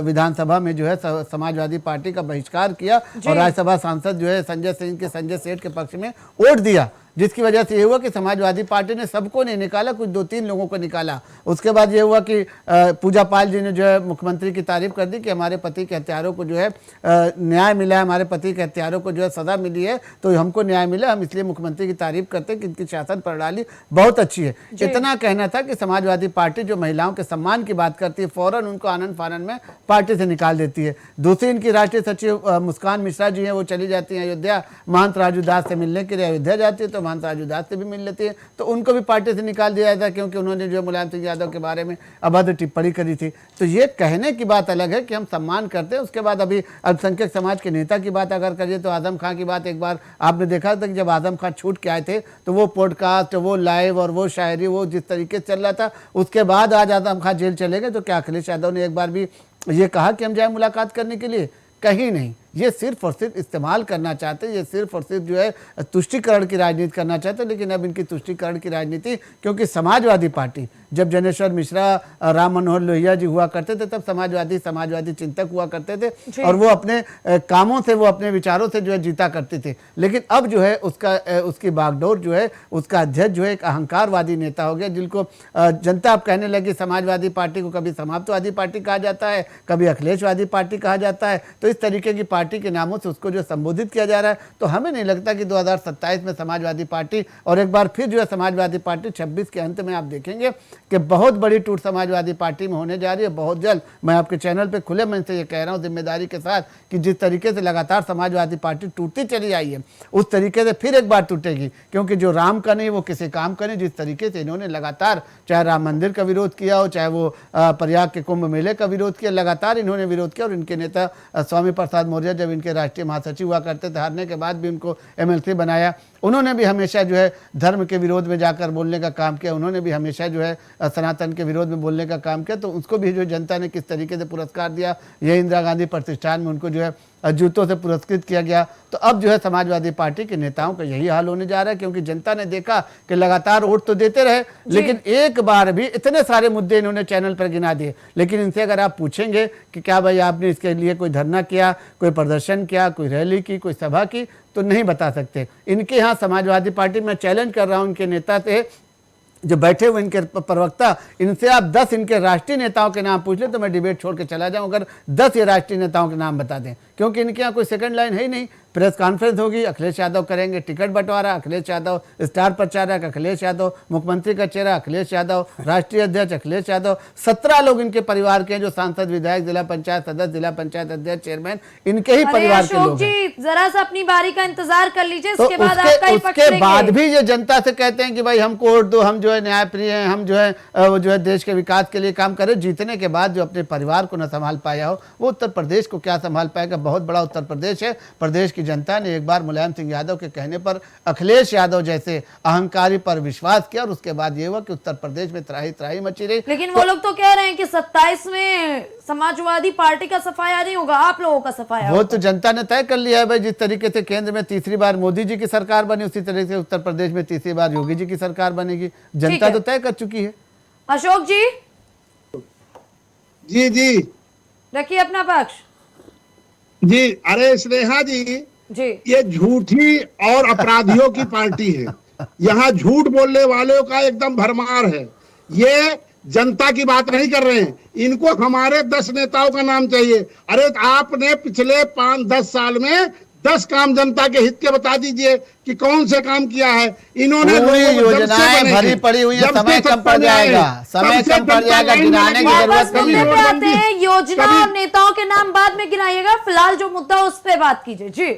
Speaker 5: विधानसभा में जो है समाजवादी पार्टी का बहिष्कार किया और राज्यसभा सांसद जो है संजय सेठ के पक्ष में वोट दिया। जिसकी वजह से ये हुआ कि समाजवादी पार्टी ने सबको नहीं निकाला, कुछ 2-3 लोगों को निकाला। उसके बाद ये हुआ कि पूजा पाल जी ने जो है मुख्यमंत्री की तारीफ कर दी कि हमारे पति के हत्यारों को जो है न्याय मिला है, हमारे पति के हत्यारों को जो है सजा मिली है, तो हमको न्याय मिला, हम इसलिए मुख्यमंत्री की तारीफ करते हैं कि इनकी शासन प्रणाली बहुत अच्छी है। इतना कहना था कि समाजवादी पार्टी जो महिलाओं के सम्मान की बात करती है, फौरन उनको आनंद फानन में पार्टी से निकाल देती है। दूसरी इनकी राष्ट्रीय सचिव मुस्कान मिश्रा जी हैं, वो चली जाती हैं अयोध्या, महंत राजू दास से मिलने के लिए अयोध्या जाती है, तो महंत राजू दास से भी मिल लेती है, तो उनको भी पार्टी से निकाल दिया जाता है क्योंकि उन्होंने जो मुलायम सिंह यादव के बारे में अभद्र टिप्पणी करी थी। तो ये कहने की बात अलग है कि हम सम्मान करते हैं। उसके बाद अभी अल्पसंख्यक समाज के नेता की बात अगर करिए तो आजम खां की बात, एक बार आपने देखा था कि जब आजम खां छूट के आए थे तो वो पॉडकास्ट, वो लाइव और वो शायरी, वो जिस तरीके से चल रहा था, उसके बाद आज आजम खां जेल चले गए। तो क्या अखिलेश यादव ने एक बार भी ये कहा कि हम जाए मुलाकात करने के लिए? कहीं नहीं। ये सिर्फ और सिर्फ इस्तेमाल करना चाहते हैं, ये सिर्फ और सिर्फ जो है तुष्टिकरण की राजनीति करना चाहते हैं। लेकिन अब इनकी तुष्टिकरण की राजनीति, क्योंकि समाजवादी पार्टी जब जनेश्वर मिश्रा, राम मनोहर लोहिया जी हुआ करते थे तब समाजवादी चिंतक हुआ करते थे और वो अपने कामों से, वो अपने विचारों से जो है जीता करते थे। लेकिन अब जो है उसकी बागडोर जो है, उसका अध्यक्ष जो है एक अहंकारवादी नेता हो गया, जिनको जनता अब कहने लगी समाजवादी पार्टी को कभी समाप्तवादी पार्टी कहा जाता है, कभी अखिलेशवादी पार्टी कहा जाता है। तो इस तरीके की पार्टी के नामों से उसको जो संबोधित किया जा रहा है। तो हमें नहीं लगता कि 2027 में समाजवादी पार्टी, और एक बार फिर जो है समाजवादी पार्टी 26 के अंत में आप देखेंगे कि बहुत बड़ी टूट समाजवादी पार्टी में होने जा रही है बहुत जल्द। मैं आपके चैनल पे खुले मन से ये कह रहा हूँ जिम्मेदारी के साथ कि जिस तरीके से लगातार समाजवादी पार्टी टूटती चली आई है, उस तरीके से फिर एक बार टूटेगी। क्योंकि जो राम का नहीं वो किसी काम का नहीं। जिस तरीके से इन्होंने लगातार, चाहे राम मंदिर का विरोध किया हो, चाहे वो प्रयाग के कुंभ मेले का विरोध किया, लगातार इन्होंने विरोध किया। और इनके नेता स्वामी प्रसाद मौर्य जब इनके राष्ट्रीय महासचिव हुआ करते थे, हारने के बाद भी उनको MLC बनाया, उन्होंने भी हमेशा जो है धर्म के विरोध में जाकर बोलने का काम किया। उन्होंने भी हमेशा जो है सनातन के विरोध में बोलने का काम किया। तो उसको भी जो जनता ने किस तरीके से पुरस्कार दिया, ये इंदिरा गांधी प्रतिष्ठान में उनको जो है जूतों से पुरस्कृत किया गया। तो अब जो है समाजवादी पार्टी के नेताओं का यही हाल होने जा रहा है, क्योंकि जनता ने देखा कि लगातार वोट तो देते रहे, लेकिन एक बार भी इतने सारे मुद्दे इन्होंने चैनल पर गिना दिए। लेकिन इनसे अगर आप पूछेंगे कि क्या भाई आपने इसके लिए कोई धरना किया, कोई प्रदर्शन किया, कोई रैली की, कोई सभा की, तो नहीं बता सकते। इनके यहाँ समाजवादी पार्टी में चैलेंज कर रहा हूँ इनके नेता से, जो बैठे हुए इनके प्रवक्ता, इनसे आप 10 इनके राष्ट्रीय नेताओं के नाम पूछ लें तो मैं डिबेट छोड़ के चला जाऊं अगर 10 ये राष्ट्रीय नेताओं के नाम बता दें, क्योंकि इनके यहाँ कोई सेकंड लाइन है ही नहीं। प्रेस कॉन्फ्रेंस होगी, अखिलेश यादव करेंगे, टिकट बंटवारा अखिलेश यादव, स्टार प्रचारक अखिलेश यादव, मुख्यमंत्री का चेहरा अखिलेश यादव, राष्ट्रीय अध्यक्ष अखिलेश यादव, 17 लोग इनके परिवार के हैं, जो सांसद, विधायक, जिला पंचायत सदस्य, जिला पंचायत अध्यक्ष, चेयरमैन, इनके ही परिवार के लोग हैं।
Speaker 1: जरा सा अपनी बारी का इंतजार कर लीजिए,
Speaker 5: तो
Speaker 1: इसके बाद आपका ही पक्ष लेंगे।
Speaker 5: उसके बाद भी ये जनता से कहते हैं कि भाई हमको वोट दो, हम जो है न्यायप्रिय हैं, हम जो है देश के विकास के लिए काम करें। जीतने के बाद जो अपने परिवार को न संभाल पाया हो, वो उत्तर प्रदेश को क्या संभाल पाएगा? बहुत बड़ा उत्तर प्रदेश है। प्रदेश की जनता ने एक बार मुलायम सिंह यादव के कहने पर अखिलेश यादव जैसे अहंकारी पर विश्वास किया, और उसके बाद ये हुआ कि उत्तर प्रदेश में त्राही मची रही।
Speaker 1: लेकिन वो लोग तो कह रहे हैं कि 27 में समाजवादी पार्टी का सफाया नहीं होगा, आप लोगों का सफाया
Speaker 5: वो
Speaker 1: होगा।
Speaker 5: तो जनता ने तय कर लिया है भाई। जिस तरीके से केंद्र में तीसरी बार मोदी जी की सरकार बनी, उसी तरीके से उत्तर प्रदेश में तीसरी बार योगी जी की सरकार बनेगी। जनता तो तय कर चुकी है।
Speaker 1: अशोक जी
Speaker 6: जी
Speaker 1: रखिए अपना पक्ष।
Speaker 6: जी, अरे स्नेहा जी, ये झूठी और अपराधियों की पार्टी है। यहाँ झूठ बोलने वालों का एकदम भरमार है। ये जनता की बात नहीं कर रहे हैं, इनको हमारे 10 नेताओं का नाम चाहिए। अरे आपने पिछले 5-10 साल में 10 काम जनता के हित के बता दीजिए कि कौन से काम किया है इन्होंने।
Speaker 5: योजनाएं भरी पड़ी हुई है, समय कम पड़ जाएगा, गिनाने की जरूरत नहीं है।
Speaker 1: योजना और नेताओं के नाम बाद में गिनाइएगा, फिलहाल जो मुद्दा उस पर बात कीजिए। जी,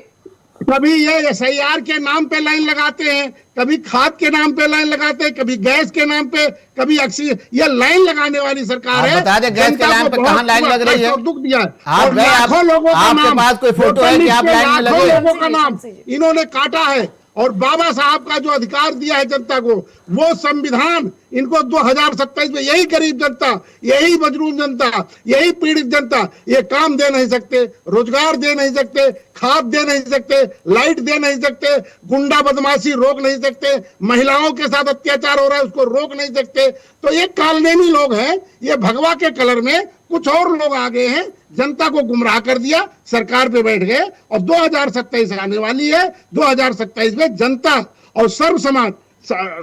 Speaker 6: कभी ये SIR के नाम पे लाइन लगाते हैं, कभी खाद के नाम पे लाइन लगाते हैं, कभी गैस के नाम पे, कभी ऑक्सीजन। ये लाइन लगाने वाली सरकार है।
Speaker 5: बता दें गैस के नाम पे कहाँ लाइन लग रही है?
Speaker 6: दुख दिया।
Speaker 5: आप लाखों लोगों का नाम, आपके पास कोई फोटो है कि आप लाइन में लगे?
Speaker 6: लोगों का नाम इन्होंने काटा है। और बाबा साहब का जो अधिकार दिया है जनता को, वो संविधान इनको 2027 में यही गरीब जनता, यही मजलूम जनता, यही पीड़ित जनता ये काम दे नहीं सकते, रोजगार दे नहीं सकते, खाद दे नहीं सकते, लाइट दे नहीं सकते, गुंडा बदमाशी रोक नहीं सकते, महिलाओं के साथ अत्याचार हो रहा है उसको रोक नहीं सकते। तो ये कालनेमी लोग हैं। ये भगवा के कलर में कुछ और लोग आ गए हैं, जनता को गुमराह कर दिया, सरकार पे बैठ गए। और 2027 आने वाली है, 2027 में जनता और सर्व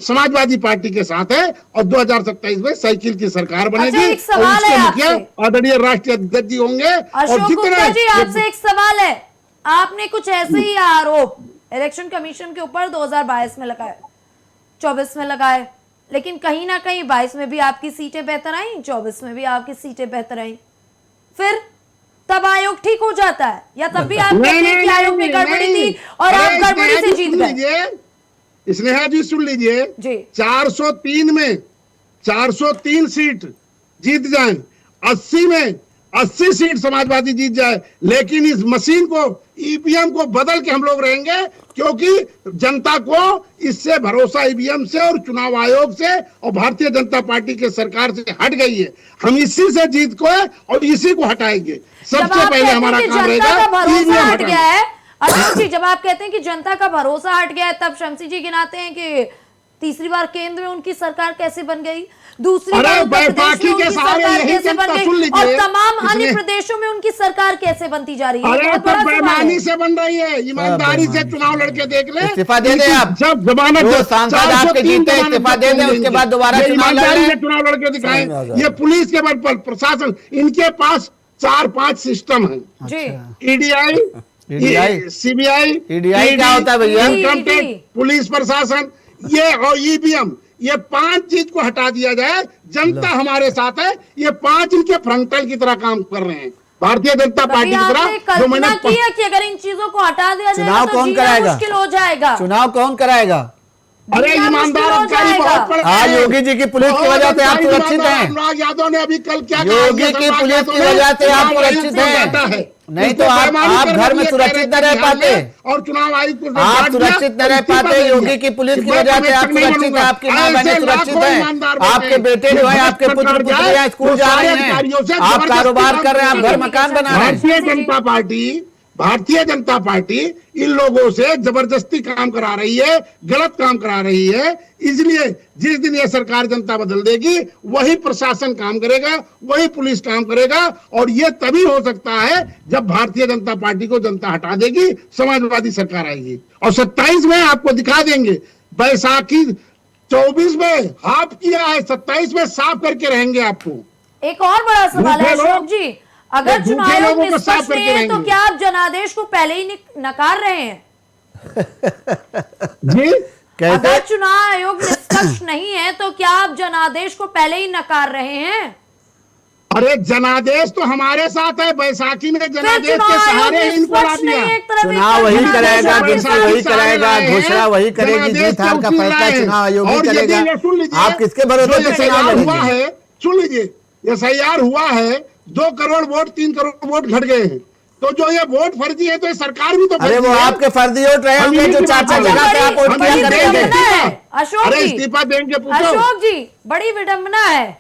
Speaker 6: समाजवादी पार्टी के साथ है और 2027 में साइकिल की सरकार बनेगी।
Speaker 1: अच्छा, एक सवाल
Speaker 6: और उसके
Speaker 1: है
Speaker 6: मुखिया
Speaker 1: आपसे।
Speaker 6: आदरणीय राष्ट्रीय अध्यक्ष जी होंगे।
Speaker 1: अशोक
Speaker 6: और
Speaker 1: गुप्ता जी, आपसे एक सवाल है। आपने कुछ ऐसे ही आरोप इलेक्शन कमीशन के ऊपर 2022 में लगाए, 24 में लगाए, लेकिन कहीं ना कहीं 22 में भी आपकी सीटें बेहतर आई, 24 में भी आपकी सीटें बेहतर आई, फिर तब आयोग ठीक हो जाता है, या तब भी आप कहते हैं कि आयोग में गड़बड़ी थी और आप गड़बड़ी से जीत गए?
Speaker 6: स्नेहा जी सुन लीजिए
Speaker 1: जी।
Speaker 6: 403 में 403 सीट जीत जाए, 80 में 80 सीट समाजवादी जीत जाए, लेकिन इस मशीन को, ईवीएम को बदल के हम लोग रहेंगे, क्योंकि जनता को इससे भरोसा ईवीएम से और चुनाव आयोग से और भारतीय जनता पार्टी के सरकार से हट गई है। हम इसी से जीत को और इसी को हटाएंगे। सबसे पहले हमारा काम रहेगा
Speaker 1: भरोसा हट गया है। अशोक जी, जब आप कहते हैं कि जनता का भरोसा हट गया है, तब शमसी जी गिनाते हैं कि तीसरी बार केंद्र में उनकी सरकार कैसे बन गई, दूसरी बार उत्तर प्रदेश में उनकी सरकार कैसे बन गई, और तमाम अन्य प्रदेशों में उनकी सरकार कैसे बनती जा रही है?
Speaker 6: अरे
Speaker 1: बहुत बड़ा सवाल है।
Speaker 6: बेईमानी से बन रही है, ईमानदारी से चुनाव लड़के देख ले।
Speaker 8: इस्तीफा दे दें आप।
Speaker 6: जब जमानत
Speaker 8: जो सांसद आपके जीते इस्तीफा दे दें, उसके बाद दोबारा चुनाव
Speaker 6: ईमानदारी
Speaker 8: लड़ें।
Speaker 6: से चुनाव लड़के दिखाएं।
Speaker 7: समझ में आ जाए।
Speaker 6: ये पुलिस के बल पर प्रशासन, इनके पास 4-5 सिस्टम है।
Speaker 1: जी।
Speaker 6: ईडीआई, सीबीआई,
Speaker 8: EDI क्या होता है भैया?
Speaker 6: इनकम टैक्स, पुलिस प्रशासन, ये और ईवीएम, ये 5 चीज को हटा दिया जाए। जनता हमारे साथ है, ये 5 इनके फ्रंटल की तरह काम कर रहे हैं, भारतीय जनता पार्टी की तरह। जो
Speaker 1: कल्पना की है कि अगर इन चीजों को हटा दिया जाएगा
Speaker 8: चुनाव
Speaker 1: तो
Speaker 8: कौन
Speaker 1: जीना
Speaker 8: कराएगा?
Speaker 1: मुश्किल हो जाएगा।
Speaker 8: चुनाव कौन कराएगा?
Speaker 6: अरे
Speaker 1: जीना
Speaker 6: ईमानदार
Speaker 1: मुश्किल हो
Speaker 6: अधिकारी बहुत
Speaker 1: जाएगा।
Speaker 6: पड़े
Speaker 8: आज योगी जी की पुलिस की वजह से आप सुरक्षित हैं।
Speaker 6: अनुराग यादव ने अभी कल क्या कहा?
Speaker 8: योगी की पुलिस की वजह से आप सुरक्षित हैं। नहीं तो आप घर में सुरक्षित न रह पाते,
Speaker 6: और चुनाव आयोग को
Speaker 8: आप सुरक्षित न रह पाते। योगी की पुलिस की वजह से आप सुरक्षित हैं, आपकी माँ बहनें सुरक्षित हैं, आपके बेटे जो है, आपके पुत्र पुत्रियां स्कूल जा रहे हैं, आप कारोबार कर रहे हैं, आप घर मकान बना रहे हैं।
Speaker 6: भारतीय जनता पार्टी इन लोगों से जबरदस्ती काम करा रही है, गलत काम करा रही है। इसलिए जिस दिन ये सरकार जनता बदल देगी, वही प्रशासन काम करेगा, वही पुलिस काम करेगा, और ये तभी हो सकता है जब भारतीय जनता पार्टी को जनता हटा देगी, समाजवादी सरकार आएगी। और 27 में आपको दिखा देंगे, बैसाखी 24 में हाफ किया है, 27 में साफ करके रहेंगे आपको।
Speaker 1: एक और बड़ा सवाल है अशोक जी, अगर
Speaker 6: झूठे
Speaker 1: चुनाव आयोग
Speaker 6: लोगों को साफ
Speaker 1: निष्पक्ष
Speaker 6: करके
Speaker 1: नहीं है तो
Speaker 6: रहेंगे।
Speaker 1: क्या आप जनादेश को पहले ही नकार रहे हैं?
Speaker 6: जी,
Speaker 1: अगर चुनाव आयोग निष्पक्ष नहीं है तो क्या आप जनादेश को पहले ही नकार रहे हैं?
Speaker 6: अरे जनादेश तो हमारे साथ है, बैसाखी में जनादेश के सहारे इनको ला दिया।
Speaker 8: चुनाव वही कराएगा, गिनती वही कराएगा, घोषणा वही करेगी, जीत हार का फैसला चुनाव आयोग ही करेगा। आप किसके भरोसे पे चुनाव
Speaker 6: हुआ
Speaker 8: लड़ेंगे?
Speaker 6: है, सुन लीजिए, एसआईआर हुआ है, 2 करोड़ वोट 3 करोड़ वोट घट गए हैं, तो जो ये वोट फर्जी है तो ये सरकार भी तो
Speaker 8: अरे वो आपके फर्जी वोट रहे होंगे जो 4-4 जगह पे आप वोट किया करेंगे।
Speaker 1: अशोक
Speaker 6: अरे
Speaker 1: जी,
Speaker 6: इस्तीफा देंगे, पूछो।
Speaker 1: अशोक जी, बड़ी विडंबना है।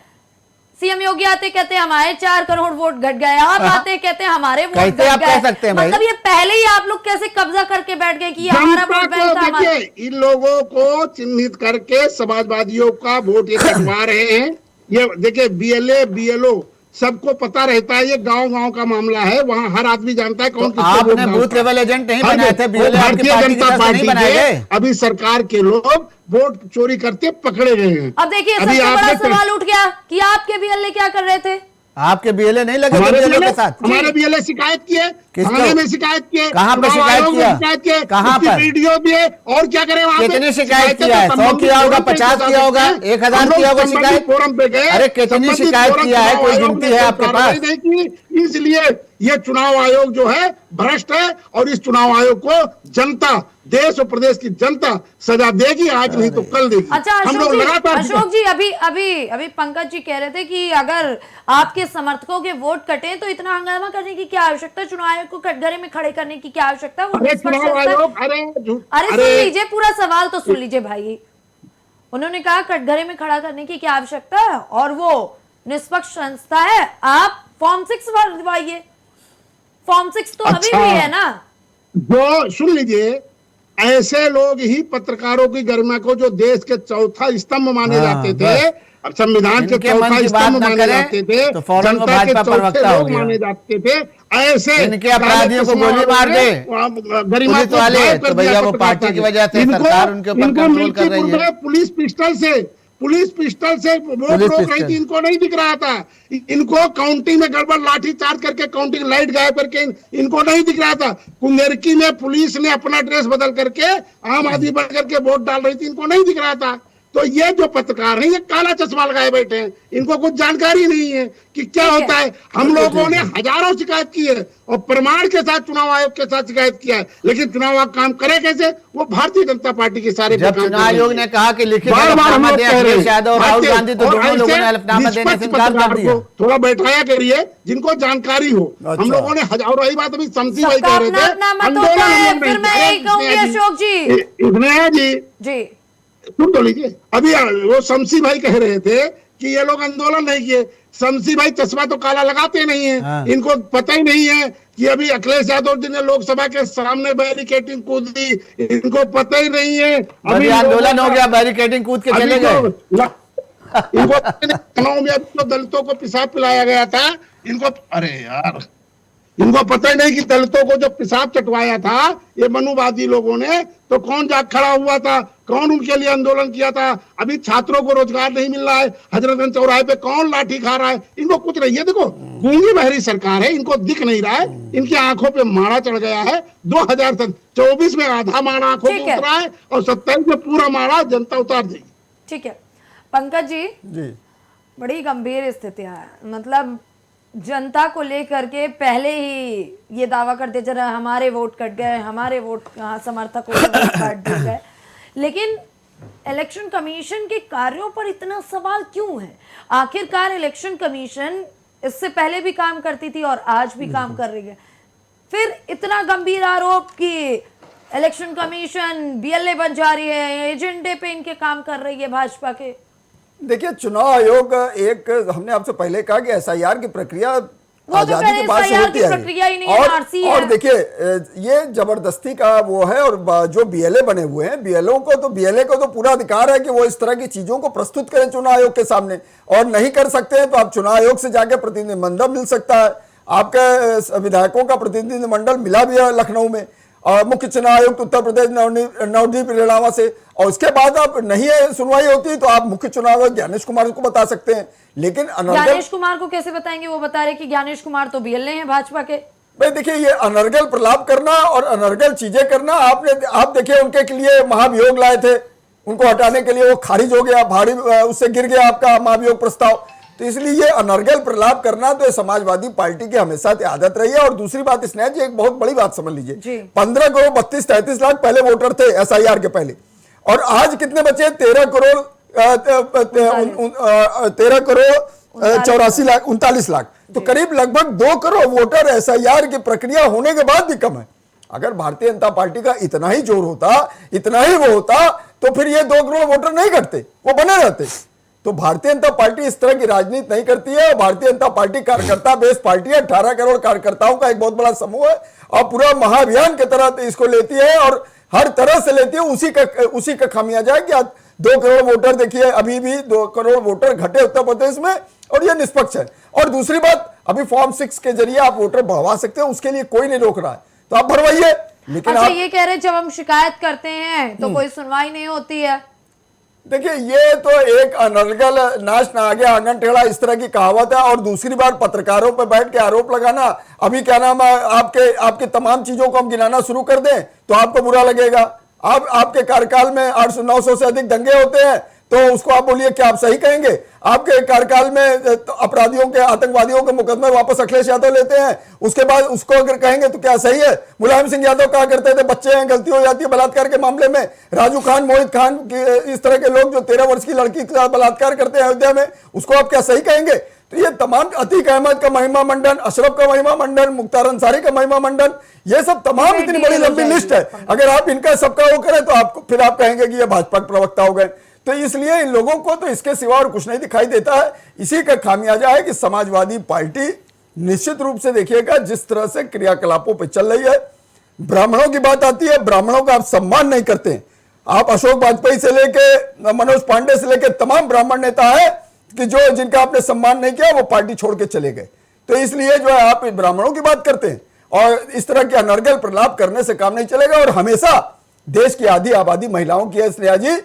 Speaker 1: सीएम योगी आते कहते हैं हमारे 4 करोड़ वोट घट गए, आप आते कहते हैं हमारे वोट घट
Speaker 8: कैसे आप कह
Speaker 1: गए।
Speaker 8: सकते हैं भाई?
Speaker 1: मतलब ये पहले ही आप लोग कैसे कब्जा करके बैठ गए कि ये हमारा
Speaker 6: जनता
Speaker 1: वोट बैंक था
Speaker 6: को
Speaker 1: हमारा।
Speaker 6: देखिए, इन लोगों को चिन्हित करके समाजवादियों का वोट ये कटवा रहे हैं। ये देखिए, बीएलए बीएलओ सबको पता रहता है, ये गांव-गांव का मामला है, वहां हर आदमी जानता है कौन किसको वोट
Speaker 8: आपने बूथ
Speaker 6: डालता है।
Speaker 8: लेवल एजेंट नहीं बनाए थे, बीएलए आपकी
Speaker 6: भारतीय
Speaker 8: पार्टी की
Speaker 6: जनता
Speaker 8: तरफ से
Speaker 6: पार्टी
Speaker 8: नहीं बनाए
Speaker 6: के
Speaker 8: गए।
Speaker 6: अभी सरकार के लोग वोट चोरी करते पकड़े गए हैं।
Speaker 1: अब देखिए,
Speaker 6: अभी
Speaker 1: सबसे बड़ा
Speaker 6: आपने
Speaker 1: सवाल उठ गया कि आपके बीएलए क्या कर रहे थे?
Speaker 8: आपके बीएलए नहीं लगे
Speaker 6: हमारे
Speaker 8: बीएलओ
Speaker 6: बीएलए
Speaker 8: के साथ?
Speaker 6: हमारे बीएलए शिकायत की है,
Speaker 8: किसको?
Speaker 6: थाने में शिकायत की है,
Speaker 8: कहाँ पे
Speaker 6: चुनाव
Speaker 8: शिकायत
Speaker 6: आयोग में
Speaker 8: किया?
Speaker 6: शिकायत की है,
Speaker 8: कहाँ
Speaker 6: उसकी
Speaker 8: पर?
Speaker 6: वीडियो भी है, और क्या करें वहाँ पे?
Speaker 8: कितनी शिकायत
Speaker 6: शिकायतें
Speaker 8: किया है?
Speaker 6: तो
Speaker 8: 100 किया होगा,
Speaker 6: संबंधित
Speaker 8: 50 किया होगा,
Speaker 6: फोरम पे
Speaker 8: 1000
Speaker 6: हम लोग
Speaker 8: किया होगा
Speaker 6: संबंधित
Speaker 8: शिकायत?
Speaker 6: फोरम पे गए।
Speaker 8: अरे कितनी
Speaker 6: संबंधित
Speaker 8: शिकायत
Speaker 6: फोरम
Speaker 8: किया है?
Speaker 6: चुनाव
Speaker 8: कोई
Speaker 6: आयोग
Speaker 8: गिनती
Speaker 6: ने
Speaker 8: है
Speaker 6: कोई
Speaker 8: आपके
Speaker 6: कार्रवाई
Speaker 8: पास?
Speaker 6: नहीं की, इसलिए ये चुनाव आयोग जो है भ्रष्ट है, और इस चुनाव आयोग को जनता, देश और प्रदेश की जनता सजा देगी, आज नहीं तो कल देगी।
Speaker 1: अच्छा
Speaker 6: हम लोग लगातार
Speaker 1: अशोक जी, अभी पंकज जी कह रहे थे कि अगर आपके समर्थकों के वोट कटे तो इतना हंगामा करने की क्या आवश्यकता, चुनाव आयोग को कटघरे में खड़े करने की क्या आवश्यकता? वो
Speaker 6: अरे
Speaker 1: निष्पक्ष
Speaker 6: चुनाव
Speaker 1: संस्था है।
Speaker 6: आयोग,
Speaker 1: अरे सुन लीजिए, पूरा सवाल तो सुन लीजिए भाई। उन्होंने कहा कटघरे में खड़ा करने की क्या आवश्यकता है, और वो निष्पक्ष संस्था है। आप फॉर्म 6 भरवाइए, फॉर्म 6 तो अभी भी है ना।
Speaker 6: जो सुन लीजिए, ऐसे लोग ही पत्रकारों की गरिमा को, जो देश के चौथा स्तंभ माने जाते थे, अब संविधान के
Speaker 8: इनके मन
Speaker 6: चौथा
Speaker 8: की बात
Speaker 6: स्तंभ
Speaker 8: ना
Speaker 6: माने
Speaker 8: करें
Speaker 6: जाते थे,
Speaker 8: तो फौरन वो
Speaker 6: जनता के
Speaker 8: भाजपा
Speaker 6: चौथे
Speaker 8: प्रवक्ता हो
Speaker 6: लोग
Speaker 8: गया।
Speaker 6: माने जाते थे, ऐसे
Speaker 8: इनके अपराधियों को गोली मार दे
Speaker 6: गरिमा
Speaker 8: पुलिस
Speaker 6: को
Speaker 8: वाले,
Speaker 6: घायल कर
Speaker 8: तो भैया
Speaker 6: दिया
Speaker 8: वो
Speaker 6: पत्रकार
Speaker 8: पार्टी की
Speaker 6: के।
Speaker 8: वजह से
Speaker 6: इनको-
Speaker 8: सरकार उनके ऊपर
Speaker 6: इनको
Speaker 8: कंट्रोल कर रही
Speaker 6: मिर्चीपुर
Speaker 8: है।
Speaker 6: में पुलिस पिस्टल से वोट
Speaker 8: पुलिस
Speaker 6: रोक रही
Speaker 8: पिस्टल।
Speaker 6: थी, इनको नहीं दिख रहा था। इनको काउंटिंग में गड़बड़ लाठी चार्ज करके काउंटिंग लाइट गायब करके इनको नहीं दिख रहा था। कुंदेरकी में पुलिस ने अपना ड्रेस बदल करके आम आदमी बन करके वोट डाल रही थी, इनको नहीं दिख रहा था। तो ये जो पत्रकार हैं ये काला चश्मा लगाए बैठे हैं, इनको कुछ जानकारी नहीं है कि क्या होता है। हम लोगों ने हजारों शिकायत की है और प्रमाण के साथ चुनाव आयोग के साथ शिकायत किया है, लेकिन चुनाव आयोग काम करे कैसे? वो भारतीय जनता पार्टी के सारे
Speaker 8: जब चुनाव आयोग ने कहा कि लिखित
Speaker 6: बार-बार हम
Speaker 8: हलफनामा
Speaker 6: लोग
Speaker 8: दें,
Speaker 6: कह रहे
Speaker 8: अखिलेश
Speaker 6: हैं।
Speaker 8: यादव और राहुल गांधी, तो
Speaker 6: और
Speaker 8: दोनों लोगों
Speaker 6: ऐसे
Speaker 8: ने हलफनामा देने से
Speaker 6: निष्पक्ष
Speaker 8: इनकार कर
Speaker 6: पत्रकार
Speaker 8: दिया।
Speaker 6: को थोड़ा बैठाया करिए जिनको जानकारी हो।
Speaker 7: अच्छा।
Speaker 6: हम लोगों ने हजारों, रही बात अभी शमसी भाई
Speaker 1: सबका
Speaker 6: कह रहे
Speaker 1: अपना
Speaker 6: थे
Speaker 1: अपना मत
Speaker 6: आंदोलन
Speaker 1: होता है।
Speaker 6: हम लोग
Speaker 1: फिर
Speaker 6: नहीं
Speaker 1: मैं
Speaker 6: कर रहे।
Speaker 1: यही कहूंगी अशोक जी।
Speaker 6: स्नेहा जी
Speaker 1: जी
Speaker 6: सुन तो लीजिए, अभी वो शमसी भाई कह रहे थे कि ये लोग आंदोलन नहीं किए। शमसी भाई चश्मा तो काला लगाते नहीं है।
Speaker 8: हाँ।
Speaker 6: इनको पता ही नहीं है कि अभी अखिलेश यादव जी ने लोकसभा के सामने बैरिकेडिंग कूद दी, इनको पता ही नहीं है।
Speaker 8: अभी आंदोलन हो गया, बैरिकेडिंग कूद के चले गए।
Speaker 6: इनको लखनऊ में अभी तो दलितों को पेशाब पिलाया गया था, इनको अरे यार इनको पता ही नहीं कि दलितों को जो पेशाब चटवाया था ये मनुवादी लोगों ने, तो कौन जाग खड़ा हुआ था, कौन उनके लिए आंदोलन किया था। अभी छात्रों को रोजगार नहीं मिल रहा है, हजरतगंज चौराहे पे कौन लाठी खा रहा है, इनको कुछ नहीं है। देखो गूंगी बहरी सरकार है, इनको दिख नहीं रहा है, इनकी आंखों पे माड़ा चढ़ गया है। 2024 में आधा माड़ा आंखों
Speaker 1: ठीक
Speaker 6: पे
Speaker 1: है।
Speaker 6: उतरा है और 27 में पूरा माड़ा जनता उतार देगी।
Speaker 1: ठीक है पंकज जी,
Speaker 7: जी
Speaker 1: बड़ी गंभीर स्थितियां हैं। मतलब जनता को लेकर के पहले ही ये दावा करते चले हमारे वोट कट गए, हमारे वोट समर्थकों के वोट काट दिए गए, लेकिन इलेक्शन कमीशन के कार्यों पर इतना सवाल क्यों है? आखिरकार इलेक्शन कमीशन इससे पहले भी काम करती थी और आज भी काम कर रही है, फिर इतना गंभीर आरोप कि इलेक्शन कमीशन बीएलए बन जा रही है, एजेंडे पे इनके काम कर रही है भाजपा के।
Speaker 7: देखिए, चुनाव आयोग एक, हमने आपसे पहले कहा कि एसआईआर की प्रक्रिया आजादी के बाद से होती है और देखिए ये जबरदस्ती का वो है। और जो बीएलए बने हुए हैं, बीएलए को तो पूरा अधिकार है कि वो इस तरह की चीजों को प्रस्तुत करें चुनाव आयोग के सामने, और नहीं कर सकते हैं तो आप चुनाव आयोग से जाके प्रतिनिधिमंडल मिल सकता है। आपके विधायकों का प्रतिनिधिमंडल मिला भी है लखनऊ में, और मुख्य चुनाव आयुक्त उत्तर प्रदेश नवदीप रेलावा से, और उसके बाद आप नहीं है सुनवाई होती तो आप मुख्य चुनाव आयुक्त ज्ञानेश कुमार को बता सकते हैं। लेकिन
Speaker 1: ज्ञानेश कुमार को कैसे बताएंगे? वो बता रहे कि ज्ञानेश कुमार तो बीएलए हैं भाजपा के।
Speaker 7: भाई देखिए, ये अनर्गल प्रलाप करना और अनर्गल चीजें करना, आप देखिए उनके लिए महाभियोग लाए थे, उनको हटाने के लिए वो खारिज हो गया, भारी उससे गिर गया आपका महाभियोग प्रस्ताव। तो इसलिए ये अनर्गल प्रलाप करना तो समाजवादी पार्टी की हमेशा से आदत रही है। और दूसरी बात स्नेहा जी, एक बहुत बड़ी बात समझ लीजिए, 15 करोड़ 32-33 लाख पहले वोटर थे एसआईआर के पहले, और आज कितने बचे? 13 करोड़ 39 लाख। तो करीब लगभग 2 करोड़ वोटर एसआईआर की प्रक्रिया होने के बाद भी कम है। अगर भारतीय जनता पार्टी का इतना ही जोर होता, इतना ही वो होता, तो फिर ये 2 करोड़ वोटर नहीं करते, वो बने रहते। तो भारतीय जनता पार्टी इस तरह की राजनीति नहीं करती है। भारतीय जनता पार्टी कार्यकर्ता बेस्ड पार्टी है, 18 करोड़ कार्यकर्ताओं का एक बहुत बड़ा समूह है, और पूरा महाअभियान की तरह इसको लेती है और हर तरह से लेती है। उसी का खामियाजा है कि 2 करोड़ वोटर, देखिए अभी भी 2 करोड़ वोटर घटे उत्तर प्रदेश में, और ये निष्पक्ष है। और दूसरी बात, अभी फॉर्म 6 के जरिए आप वोटर बढ़वा सकते हैं, उसके लिए कोई नहीं रोक रहा है, तो आप भरवाइए। लेकिन
Speaker 1: अच्छा,
Speaker 7: आप
Speaker 1: ये कह रहे जब हम शिकायत करते हैं तो कोई सुनवाई नहीं होती है।
Speaker 7: देखिए, ये तो एक अनर्गल नाच ना आगे आंगन टेढ़ा इस तरह की कहावत है। और दूसरी बात, पत्रकारों पर बैठ के आरोप लगाना, अभी क्या नाम है, आपके तमाम चीजों को हम गिनाना शुरू कर दें तो आपको बुरा लगेगा। आपके कार्यकाल में 800-900 से अधिक दंगे होते हैं, तो उसको आप बोलिए क्या आप सही कहेंगे? आपके कार्यकाल में तो अपराधियों के, आतंकवादियों के मुकदमे वापस अखिलेश यादव लेते हैं, उसके बाद उसको अगर कहेंगे तो क्या सही है? मुलायम सिंह यादव कहा करते थे बच्चे हैं, गलती हो जाती है बलात्कार के मामले में। राजू खान, मोहित खान, इस तरह के लोग जो 13 वर्ष की लड़की के साथ बलात्कार करते हैं अयोध्या में, उसको आप क्या सही कहेंगे? तो ये तमाम, अतीक अहमद का महिमा मंडन, अशरफ का महिमा मंडन, मुख्तार अंसारी का महिमा मंडन, ये सब तमाम इतनी बड़ी लंबी लिस्ट है। अगर आप इनका सबका वो करें तो आपको फिर आप कहेंगे कि ये भाजपा के प्रवक्ता हो गए। तो इसलिए इन लोगों को तो इसके सिवा और कुछ नहीं दिखाई देता है। इसी का खामियाजा है कि समाजवादी पार्टी निश्चित रूप से देखिएगा जिस तरह से क्रियाकलापों पर चल रही है। ब्राह्मणों की बात आती है, ब्राह्मणों का आप सम्मान नहीं करते। आप अशोक वाजपेयी से लेके मनोज पांडे से लेके तमाम ब्राह्मण नेता है कि जिनका आपने सम्मान नहीं किया वो पार्टी छोड़ के चले गए। तो इसलिए जो है आप ब्राह्मणों की बात करते हैं और इस तरह के अनर्गल प्रलाप करने से काम नहीं चलेगा। और हमेशा देश की आधी आबादी महिलाओं की है स्नेहा जी,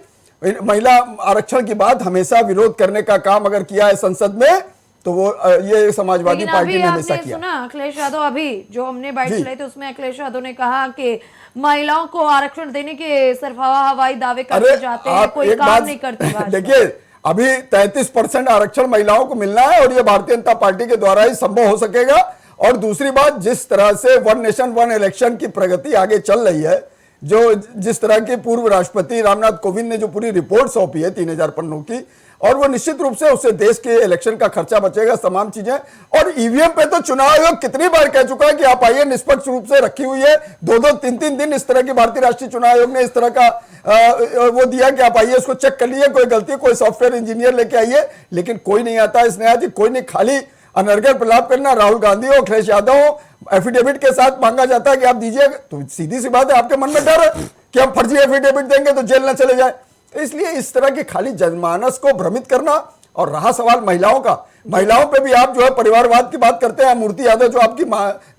Speaker 7: महिला आरक्षण की बात हमेशा विरोध करने का काम अगर किया है संसद में तो वो ये समाजवादी पार्टी ने हमेशा किया।
Speaker 1: सुना अखिलेश यादव, अभी जो हमने बाइट चलाई थी उसमें अखिलेश यादव ने कहा कि महिलाओं को आरक्षण देने के सिर्फ हवाई दावे करते जाते हैं, कोई काम नहीं करती।
Speaker 7: देखिए अभी 33% आरक्षण महिलाओं को मिलना है और ये भारतीय जनता पार्टी के द्वारा ही संभव हो सकेगा। और दूसरी बात, जिस तरह से वन नेशन वन इलेक्शन की प्रगति आगे चल रही है, जो जिस तरह के पूर्व राष्ट्रपति रामनाथ कोविंद ने जो पूरी रिपोर्ट सौंपी है 3000 पन्नों की, और वो निश्चित रूप से उससे देश के इलेक्शन का खर्चा बचेगा, तमाम चीजें। और ईवीएम पे तो चुनाव आयोग कितनी बार कह चुका है कि आप आइए, निष्पक्ष रूप से रखी हुई है। 2-2, 3-3 दिन इस तरह की भारतीय राष्ट्रीय चुनाव आयोग ने इस तरह का वो दिया कि आप आइए, इसको चेक कर लीजिए, कोई गलती, कोई सॉफ्टवेयर इंजीनियर लेके आइए, लेकिन कोई नहीं आता है स्नेहा जी, कोई नहीं। खाली अनर्गल प्रलाप करना, राहुल गांधी हो, अखिलेश यादव हो, एफिडेविट के साथ मांगा जाता है कि आप दीजिए, तो सीधी सी बात है आपके मन में डर है कि हम फर्जी एफिडेविट देंगे तो जेल ना चले जाए। इसलिए इस तरह की खाली जनमानस को भ्रमित करना। और रहा सवाल महिलाओं का, महिलाओं पे भी आप जो है परिवारवाद की बात करते हैं। मूर्ति यादव जो आपकी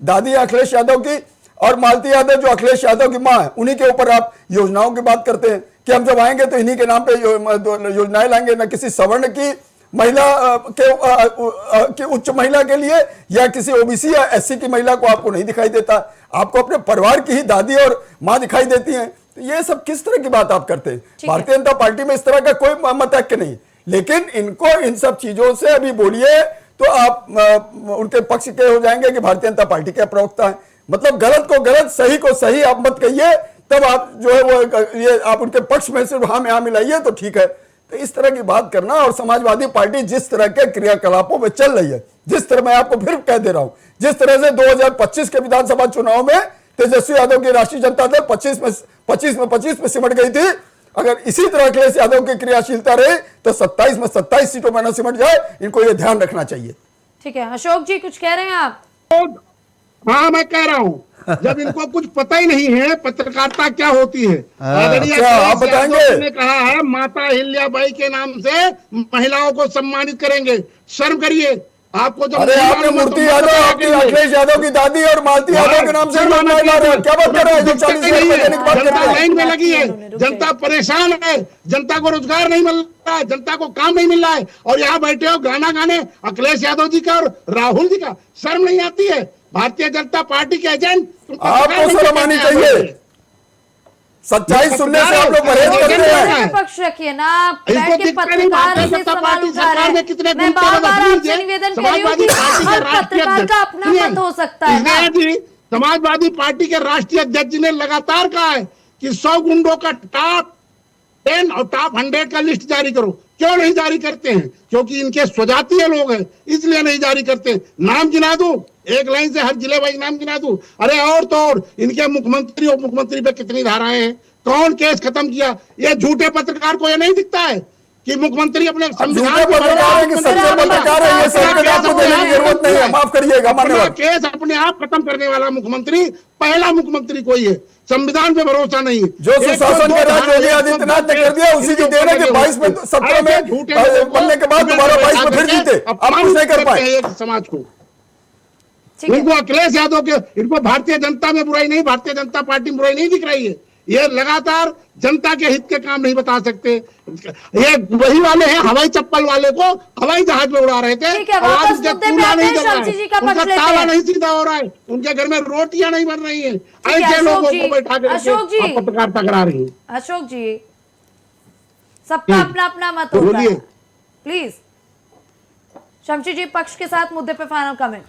Speaker 7: दादी है अखिलेश यादव की, और मालती यादव जो अखिलेश यादव की मां है, उन्हीं के ऊपर आप योजनाओं की बात करते हैं कि हम जब आएंगे तो इन्हीं के नाम पे योजनाएं लाएंगे, न किसी सवर्ण की महिला के उच्च महिला के लिए या किसी ओबीसी या एससी की महिला को आपको नहीं दिखाई देता। आपको अपने परिवार की ही दादी और मां दिखाई देती हैं। तो ये सब किस तरह की बात आप करते हैं? भारतीय जनता पार्टी में इस तरह का कोई मत हक नहीं, लेकिन इनको इन सब चीजों से अभी बोलिए तो आप उनके पक्ष के हो जाएंगे कि भारतीय जनता पार्टी के प्रवक्ता है। मतलब गलत को गलत, सही को सही आप मत कहिए, तब आप जो है वो ये आप उनके पक्ष में सिर्फ हाँ में हाँ मिलाइए तो ठीक है। तो इस तरह की बात करना, और समाजवादी पार्टी जिस तरह के क्रियाकलापों में चल रही है, जिस तरह मैं आपको फिर कह दे रहा हूं, जिस तरह से 2025 के विधानसभा चुनाव में तेजस्वी यादव की राष्ट्रीय जनता दल 25 में सिमट गई थी, अगर इसी तरह अखिलेश यादव की क्रियाशीलता रही तो 27 में 27 सीटों में न सिमट जाए। इनको ये ध्यान रखना चाहिए।
Speaker 1: ठीक है, अशोक जी कुछ कह रहे हैं आप?
Speaker 6: हाँ, मैं कह रहा हूँ, जब इनको कुछ पता ही नहीं है पत्रकारिता क्या होती है।
Speaker 7: आप बताएंगे?
Speaker 6: ने कहा है माता अहिल्याबाई के नाम से महिलाओं को सम्मानित करेंगे, शर्म करिए। आपको जब
Speaker 7: अरे आपने मूर्ति यादव, आपकी अखिलेश यादव की दादी और मालती यादव के नाम से क्या बात कर रहे हैं? जो 40
Speaker 6: लाइन में लगी है, जनता परेशान है, जनता को रोजगार नहीं मिल रहा है, जनता को काम नहीं मिल रहा है, और यहाँ बैठे हो गाना गाने अखिलेश यादव जी का और राहुल जी का। शर्म नहीं आती है? भारतीय जनता पार्टी के एजेंट,
Speaker 7: आपको शर्म आनी चाहिए। सच्चाई सुनने से आप लोग परहेज करते हैं।
Speaker 1: पक्ष रखिए ना, बैठ के पत्रकार से सवाल उठा रहे हैं। मैं बार-बार आपसे निवेदन कर रही हूँ कि हर पत्रकार का अपना मत हो सकता है ना।
Speaker 6: समाजवादी पार्टी के राष्ट्रीय अध्यक्ष ने लगातार कहा है कि 100 गुंडों का टॉप 10 और टॉप 100 का लिस्ट जारी करो। क्यों नहीं जारी करते हैं? क्योंकि इनके स्वजातीय लोग हैं, इसलिए नहीं जारी करते। नाम गिना दूं, एक लाइन से हर जिले वाइज नाम गिना दूं। अरे और तो और इनके मुख्यमंत्री और मुख्यमंत्री पे कितनी धाराएं हैं, कौन केस खत्म किया? ये झूठे पत्रकार को ये नहीं दिखता है कि मुख्यमंत्री अपने संविधान केस अपने आप खत्म करने वाला मुख्यमंत्री पहला मुख्यमंत्री कोई है। संविधान पे भरोसा नहीं,
Speaker 7: जो सुशासन का राज योगी आदित्यनाथ ने कर दिया, उसी की देन है कि 22 में 17 में बनने के बाद दोबारा 22 में फिर जीते। अब कुछ नहीं कर पाए
Speaker 6: समाज को। इनको अखिलेश यादव के, इनको भारतीय जनता में बुराई नहीं, भारतीय जनता पार्टी में बुराई नहीं दिख रही है। ये लगातार जनता के हित के काम नहीं बता सकते। ये वही वाले हैं, हवाई चप्पल वाले को हवाई जहाज में उड़ा रहे थे, उनका ताला नहीं सीधा हो रहा है, उनके घर में रोटियां नहीं बन रही हैं, ऐसे लोगों को बैठा कर पत्रकारिता करा रही है।
Speaker 1: अशोक जी, सबका अपना अपना मत होता है, प्लीज शमशी जी पक्ष के साथ मुद्दे पे फाइनल कमेंट।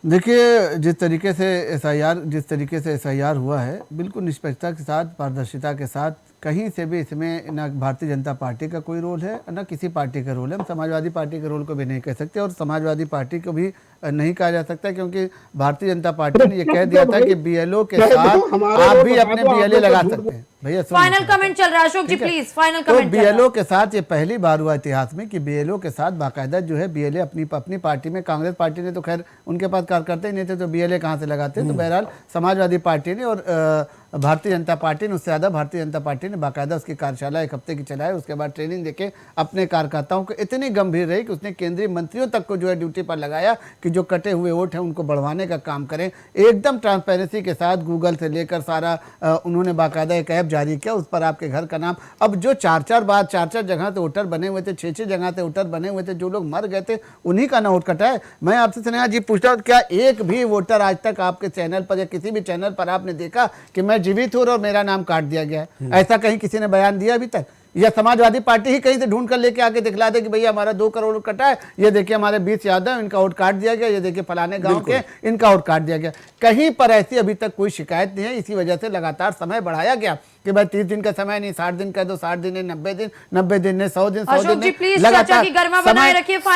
Speaker 5: देखिए, जिस तरीके से एसआईआर हुआ है, बिल्कुल निष्पक्षता के साथ, पारदर्शिता के साथ, कहीं से भी इसमें न भारतीय जनता पार्टी का कोई रोल है न किसी पार्टी का रोल है। हम समाजवादी पार्टी के रोल को भी नहीं कह सकते और समाजवादी पार्टी को भी नहीं कहा जा सकता, क्योंकि भारतीय जनता पार्टी ने ये कह दिया था कि बीएलओ के साथ आप भी अपने बीएलए लगा सकते हैं। भैया
Speaker 1: फाइनल कमेंट चल रहा है अशोक जी, प्लीज फाइनल कमेंट।
Speaker 5: तो बीएलओ के साथ ये पहली बार हुआ इतिहास में कि बीएलओ के साथ बाकायदा जो है बीएलए अपनी पार्टी में, कांग्रेस पार्टी ने तो खैर उनके पास कार्यकर्ता ही नहीं थे तो बीएलए कहाँ से लगाते। तो बहरहाल समाजवादी पार्टी ने और भारतीय जनता पार्टी ने, उससे ज़्यादा भारतीय जनता पार्टी ने बाकायदा उसकी कार्यशाला 1 हफ्ते की चलाई। उसके बाद ट्रेनिंग देके अपने कार्यकर्ताओं को इतनी गंभीर रही कि उसने केंद्रीय मंत्रियों तक को जो है ड्यूटी पर लगाया कि जो कटे हुए वोट हैं उनको बढ़वाने का काम करें। एकदम ट्रांसपेरेंसी के साथ गूगल से लेकर सारा उन्होंने बाकायदा एक ऐप जारी किया, उस पर आपके घर का नाम। अब जो 4-4 जगह से वोटर बने हुए थे, 6-6 जगह से वोटर बने हुए थे, जो लोग मर गए थे उन्हीं का ना वोट कटा है। मैं आपसे स्नेहा जी पूछता हूँ, क्या एक भी वोटर आज तक आपके चैनल पर या किसी भी चैनल पर आपने देखा कि मैं जीवित हूँ और मेरा नाम काट दिया गया है? ऐसा कहीं किसी ने बयान दिया अभी तक? या समाजवादी पार्टी ही कहीं से ढूंढ कर लेके आके दिखला दे कि भैया हमारा 2 करोड़ कटा है, ये देखिए हमारे 20 यादव इनका वोट काट दिया गया, ये देखिए फलाने गांव के इनका वोट काट दिया गया। कहीं पर ऐसी अभी तक कोई शिकायत नहीं है। इसी वजह से लगातार समय बढ़ाया गया कि भाई 30 दिन का समय नहीं, 60 दिन का दो, 60 दिन है, 90 दिन, 90 दिन है, 100 दिन, 100 दिन है, लगातार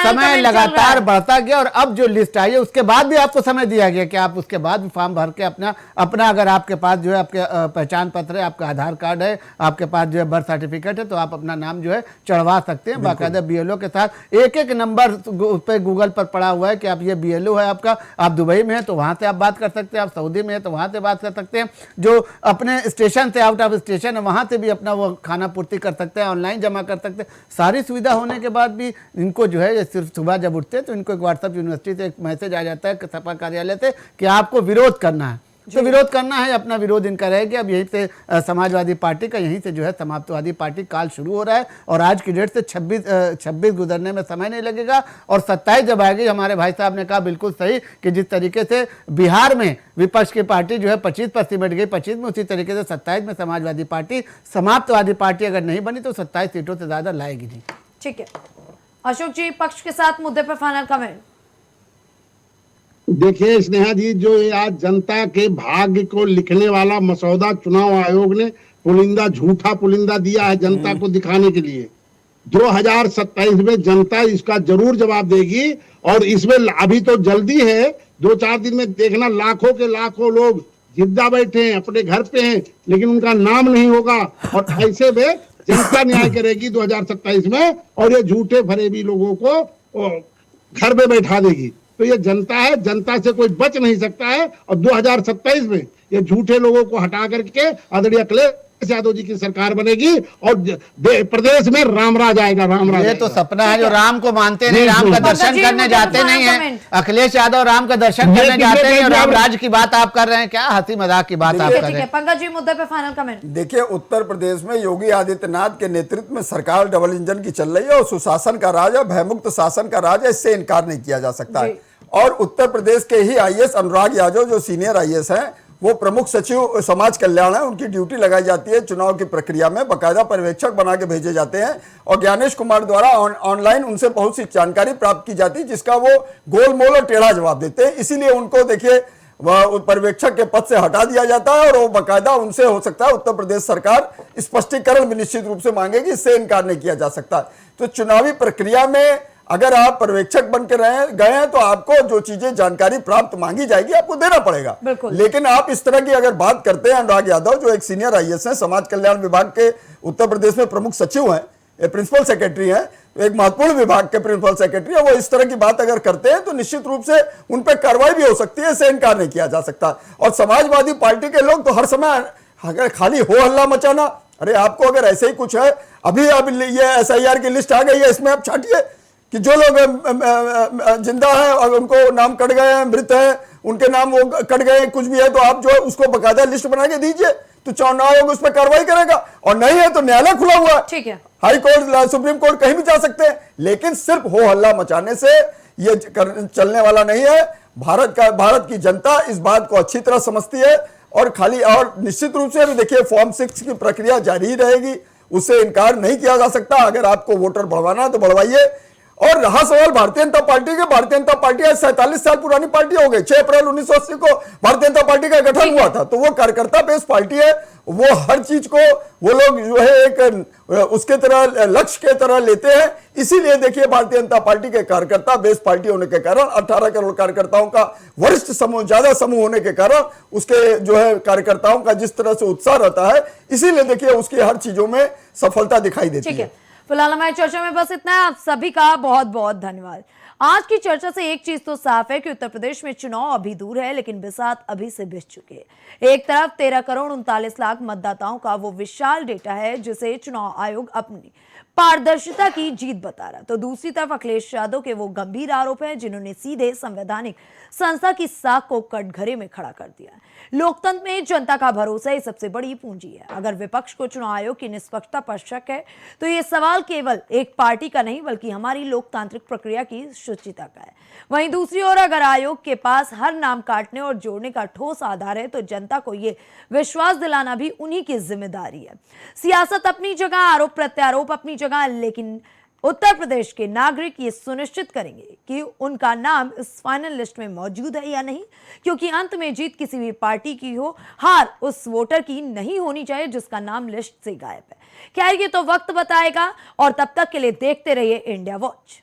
Speaker 5: समय लगातार बढ़ता गया। और अब जो लिस्ट आई है उसके बाद भी आपको समय दिया गया कि आप उसके बाद भी फॉर्म भर के अपना अगर आपके पास जो है आपके पहचान पत्र है, आपका आधार कार्ड है, आपके पास जो है बर्थ सर्टिफिकेट है, तो आप अपना नाम जो है चढ़वा सकते हैं बाकायदा BLO के साथ। एक नंबर उस पर गूगल पर पड़ा हुआ है कि आप ये BLO है आपका, आप दुबई में है तो वहां से आप बात कर सकते हैं, आप सऊदी में है तो वहां से बात कर सकते हैं, जो अपने स्टेशन से आउट ऑफ स्टेशन है वहां से भी अपना वो खाना पूर्ति कर सकते हैं, ऑनलाइन जमा कर सकते हैं। सारी सुविधा होने के बाद भी इनको जो है सिर्फ सुबह जब उठते हैं तो इनको एक व्हाट्सएप यूनिवर्सिटी से एक मैसेज आ जाता है सपा कार्यालय से कि आपको विरोध करना है, तो विरोध करना है, अपना विरोध इनका रहेगा। अब यहीं से समाजवादी पार्टी का यहीं से जो है समाजवादी पार्टी काल शुरू हो रहा है और आज की डेट से 26 गुजरने में समय नहीं लगेगा और 27 जब आएगी। हमारे भाई साहब ने कहा बिल्कुल सही कि जिस तरीके से बिहार में विपक्ष की पार्टी जो है 25 पर सिमट गई 25 में, उसी तरीके से 27 में समाजवादी पार्टी, समाजवादी पार्टी अगर नहीं बनी तो 27 सीटों से ज्यादा लाएगी नहीं।
Speaker 1: ठीक है अशोक जी, पक्ष के साथ मुद्दे पर फाइनल कमेंट।
Speaker 6: देखिए स्नेहा जी, जो ये आज जनता के भाग्य को लिखने वाला मसौदा चुनाव आयोग ने झूठा पुलिंदा दिया है जनता को दिखाने के लिए। 2027 में जनता इसका जरूर जवाब देगी और इसमें अभी तो जल्दी है, 2-4 दिन में देखना लाखों के लाखों लोग जिद्दा बैठे हैं, अपने घर पे हैं, लेकिन उनका नाम नहीं होगा और ऐसे में जनता न्याय करेगी 2027 में और ये झूठे फरेबी लोगों को घर में बैठा देगी। तो ये जनता है, जनता से कोई बच नहीं सकता है और 2027 में ये झूठे लोगों को हटा करके आदरणीय अखिलेश यादव जी की सरकार बनेगी और प्रदेश में रामराज आएगा। रामराज
Speaker 8: ये तो सपना है, जो राम को मानते नहीं, राम का दर्शन करने जाते नहीं है। अखिलेश यादव राम का दर्शन करने जाते हैं और रामराज की बात आप कर रहे हैं, क्या हंसी मजाक की बात आप कर रहे हैं।
Speaker 1: पंकज जी, मुद्दे पे फाइनल कमेंट।
Speaker 7: देखिए, उत्तर प्रदेश में योगी आदित्यनाथ के नेतृत्व में सरकार डबल इंजन की चल रही है और सुशासन का राज है, भयमुक्त शासन का राज है, इससे इनकार नहीं किया जा सकता है। और उत्तर प्रदेश के ही IAS अनुराग यादव जो सीनियर IAS हैं, वो प्रमुख सचिव समाज कल्याण है, उनकी ड्यूटी लगाई जाती है चुनाव की प्रक्रिया में, बाकायदा पर्यवेक्षक बना के भेजे जाते हैं और ज्ञानेश कुमार द्वारा ऑनलाइन उनसे बहुत सी जानकारी प्राप्त की जाती है जिसका वो गोलमोल और टेढ़ा जवाब देते हैं। इसीलिए उनको देखिए वह पर्यवेक्षक के पद से हटा दिया जाता है और वो बाकायदा उनसे हो सकता है उत्तर प्रदेश सरकार स्पष्टीकरण भी निश्चित रूप से मांगेगी, इससे इनकार नहीं किया जा सकता। तो चुनावी प्रक्रिया में अगर आप पर्यवेक्षक बन के गए हैं तो आपको जो चीजें जानकारी प्राप्त मांगी जाएगी आपको देना पड़ेगा। लेकिन आप इस तरह की अगर बात करते हैं, अनुराग यादव जो एक सीनियर IAS हैं, समाज कल्याण विभाग के उत्तर प्रदेश में प्रमुख सचिव हैं, प्रिंसिपल सेक्रेटरी हैं, एक महत्वपूर्ण विभाग के प्रिंसिपल सेक्रेटरी है, वो इस तरह की बात अगर करते हैं तो निश्चित रूप से उन पर कार्रवाई भी हो सकती है, इससे इनकार नहीं किया जा सकता। और समाजवादी पार्टी के लोग तो हर समय अगर खाली हो हल्ला मचाना, अरे आपको अगर ऐसे ही कुछ है, अभी अब ये SIR की लिस्ट आ गई है, इसमें आप छाटिए कि जो लोग जिंदा हैं और उनको नाम कट गए हैं, मृत हैं, उनके नाम वो कट गए हैं, कुछ भी है तो आप जो है उसको बकायदा लिस्ट बना के दीजिए, तो चुनाव आयोग उस पर कार्रवाई करेगा। और नहीं है तो न्यायालय खुला हुआ है,
Speaker 1: ठीक है,
Speaker 7: हाई कोर्ट, सुप्रीम कोर्ट, कहीं भी जा सकते हैं। लेकिन सिर्फ हो हल्ला मचाने से ये चलने वाला नहीं है। भारत की जनता इस बात को अच्छी तरह समझती है और खाली और निश्चित रूप से अभी देखिए फॉर्म 6 की प्रक्रिया जारी रहेगी, उससे इनकार नहीं किया जा सकता। अगर आपको वोटर बढ़वाना है तो बढ़वाइए। और रहा सवाल भारतीय जनता पार्टी के, भारतीय जनता पार्टी आज 47 साल पुरानी पार्टी हो गई। 6 अप्रैल 1980 को भारतीय जनता पार्टी का गठन हुआ था, तो वो कार्यकर्ता बेस पार्टी है। वो हर चीज को वो लोग जो है एक उसके तरह लक्ष्य के तरह लेते हैं। इसीलिए देखिए भारतीय जनता पार्टी के कार्यकर्ता बेस पार्टी होने के कारण 18 करोड़ कार्यकर्ताओं का वरिष्ठ समूह, ज्यादा समूह होने के कारण उसके जो है कार्यकर्ताओं का जिस तरह से उत्साह रहता है, इसीलिए देखिए उसकी हर चीजों में सफलता दिखाई देती है।
Speaker 1: फिलहाल हमारी चर्चा में बस इतना है। आप सभी का बहुत बहुत धन्यवाद। आज की चर्चा से एक चीज तो साफ है कि उत्तर प्रदेश में चुनाव अभी दूर है, लेकिन बिसात अभी से बिछ चुके हैं। एक तरफ 13 करोड़ 39 लाख मतदाताओं का वो विशाल डेटा है जिसे चुनाव आयोग अपनी पारदर्शिता की जीत बता रहा, तो दूसरी तरफ अखिलेश यादव के वो गंभीर आरोप हैं जिन्होंने सीधे संवैधानिक संस्था की साख को कटघरे में खड़ा कर दिया। लोकतंत्र में जनता का भरोसा ही सबसे बड़ी पूंजी है। अगर विपक्ष को चुनाव आयोग की निष्पक्षता पर शक है तो ये सवाल केवल एक पार्टी का नहीं बल्कि हमारी लोकतांत्रिक प्रक्रिया की शुचिता का है। वहीं दूसरी ओर अगर आयोग के पास हर नाम काटने और जोड़ने का ठोस आधार है तो जनता को ये विश्वास दिलाना भी उन्हीं की जिम्मेदारी है। सियासत अपनी जगह, आरोप प्रत्यारोप अपनी जगह, लेकिन उत्तर प्रदेश के नागरिक ये सुनिश्चित करेंगे कि उनका नाम इस फाइनल लिस्ट में मौजूद है या नहीं, क्योंकि अंत में जीत किसी भी पार्टी की हो, हार उस वोटर की नहीं होनी चाहिए जिसका नाम लिस्ट से गायब है। खैर ये तो वक्त बताएगा और तब तक के लिए देखते रहिए इंडिया वॉच।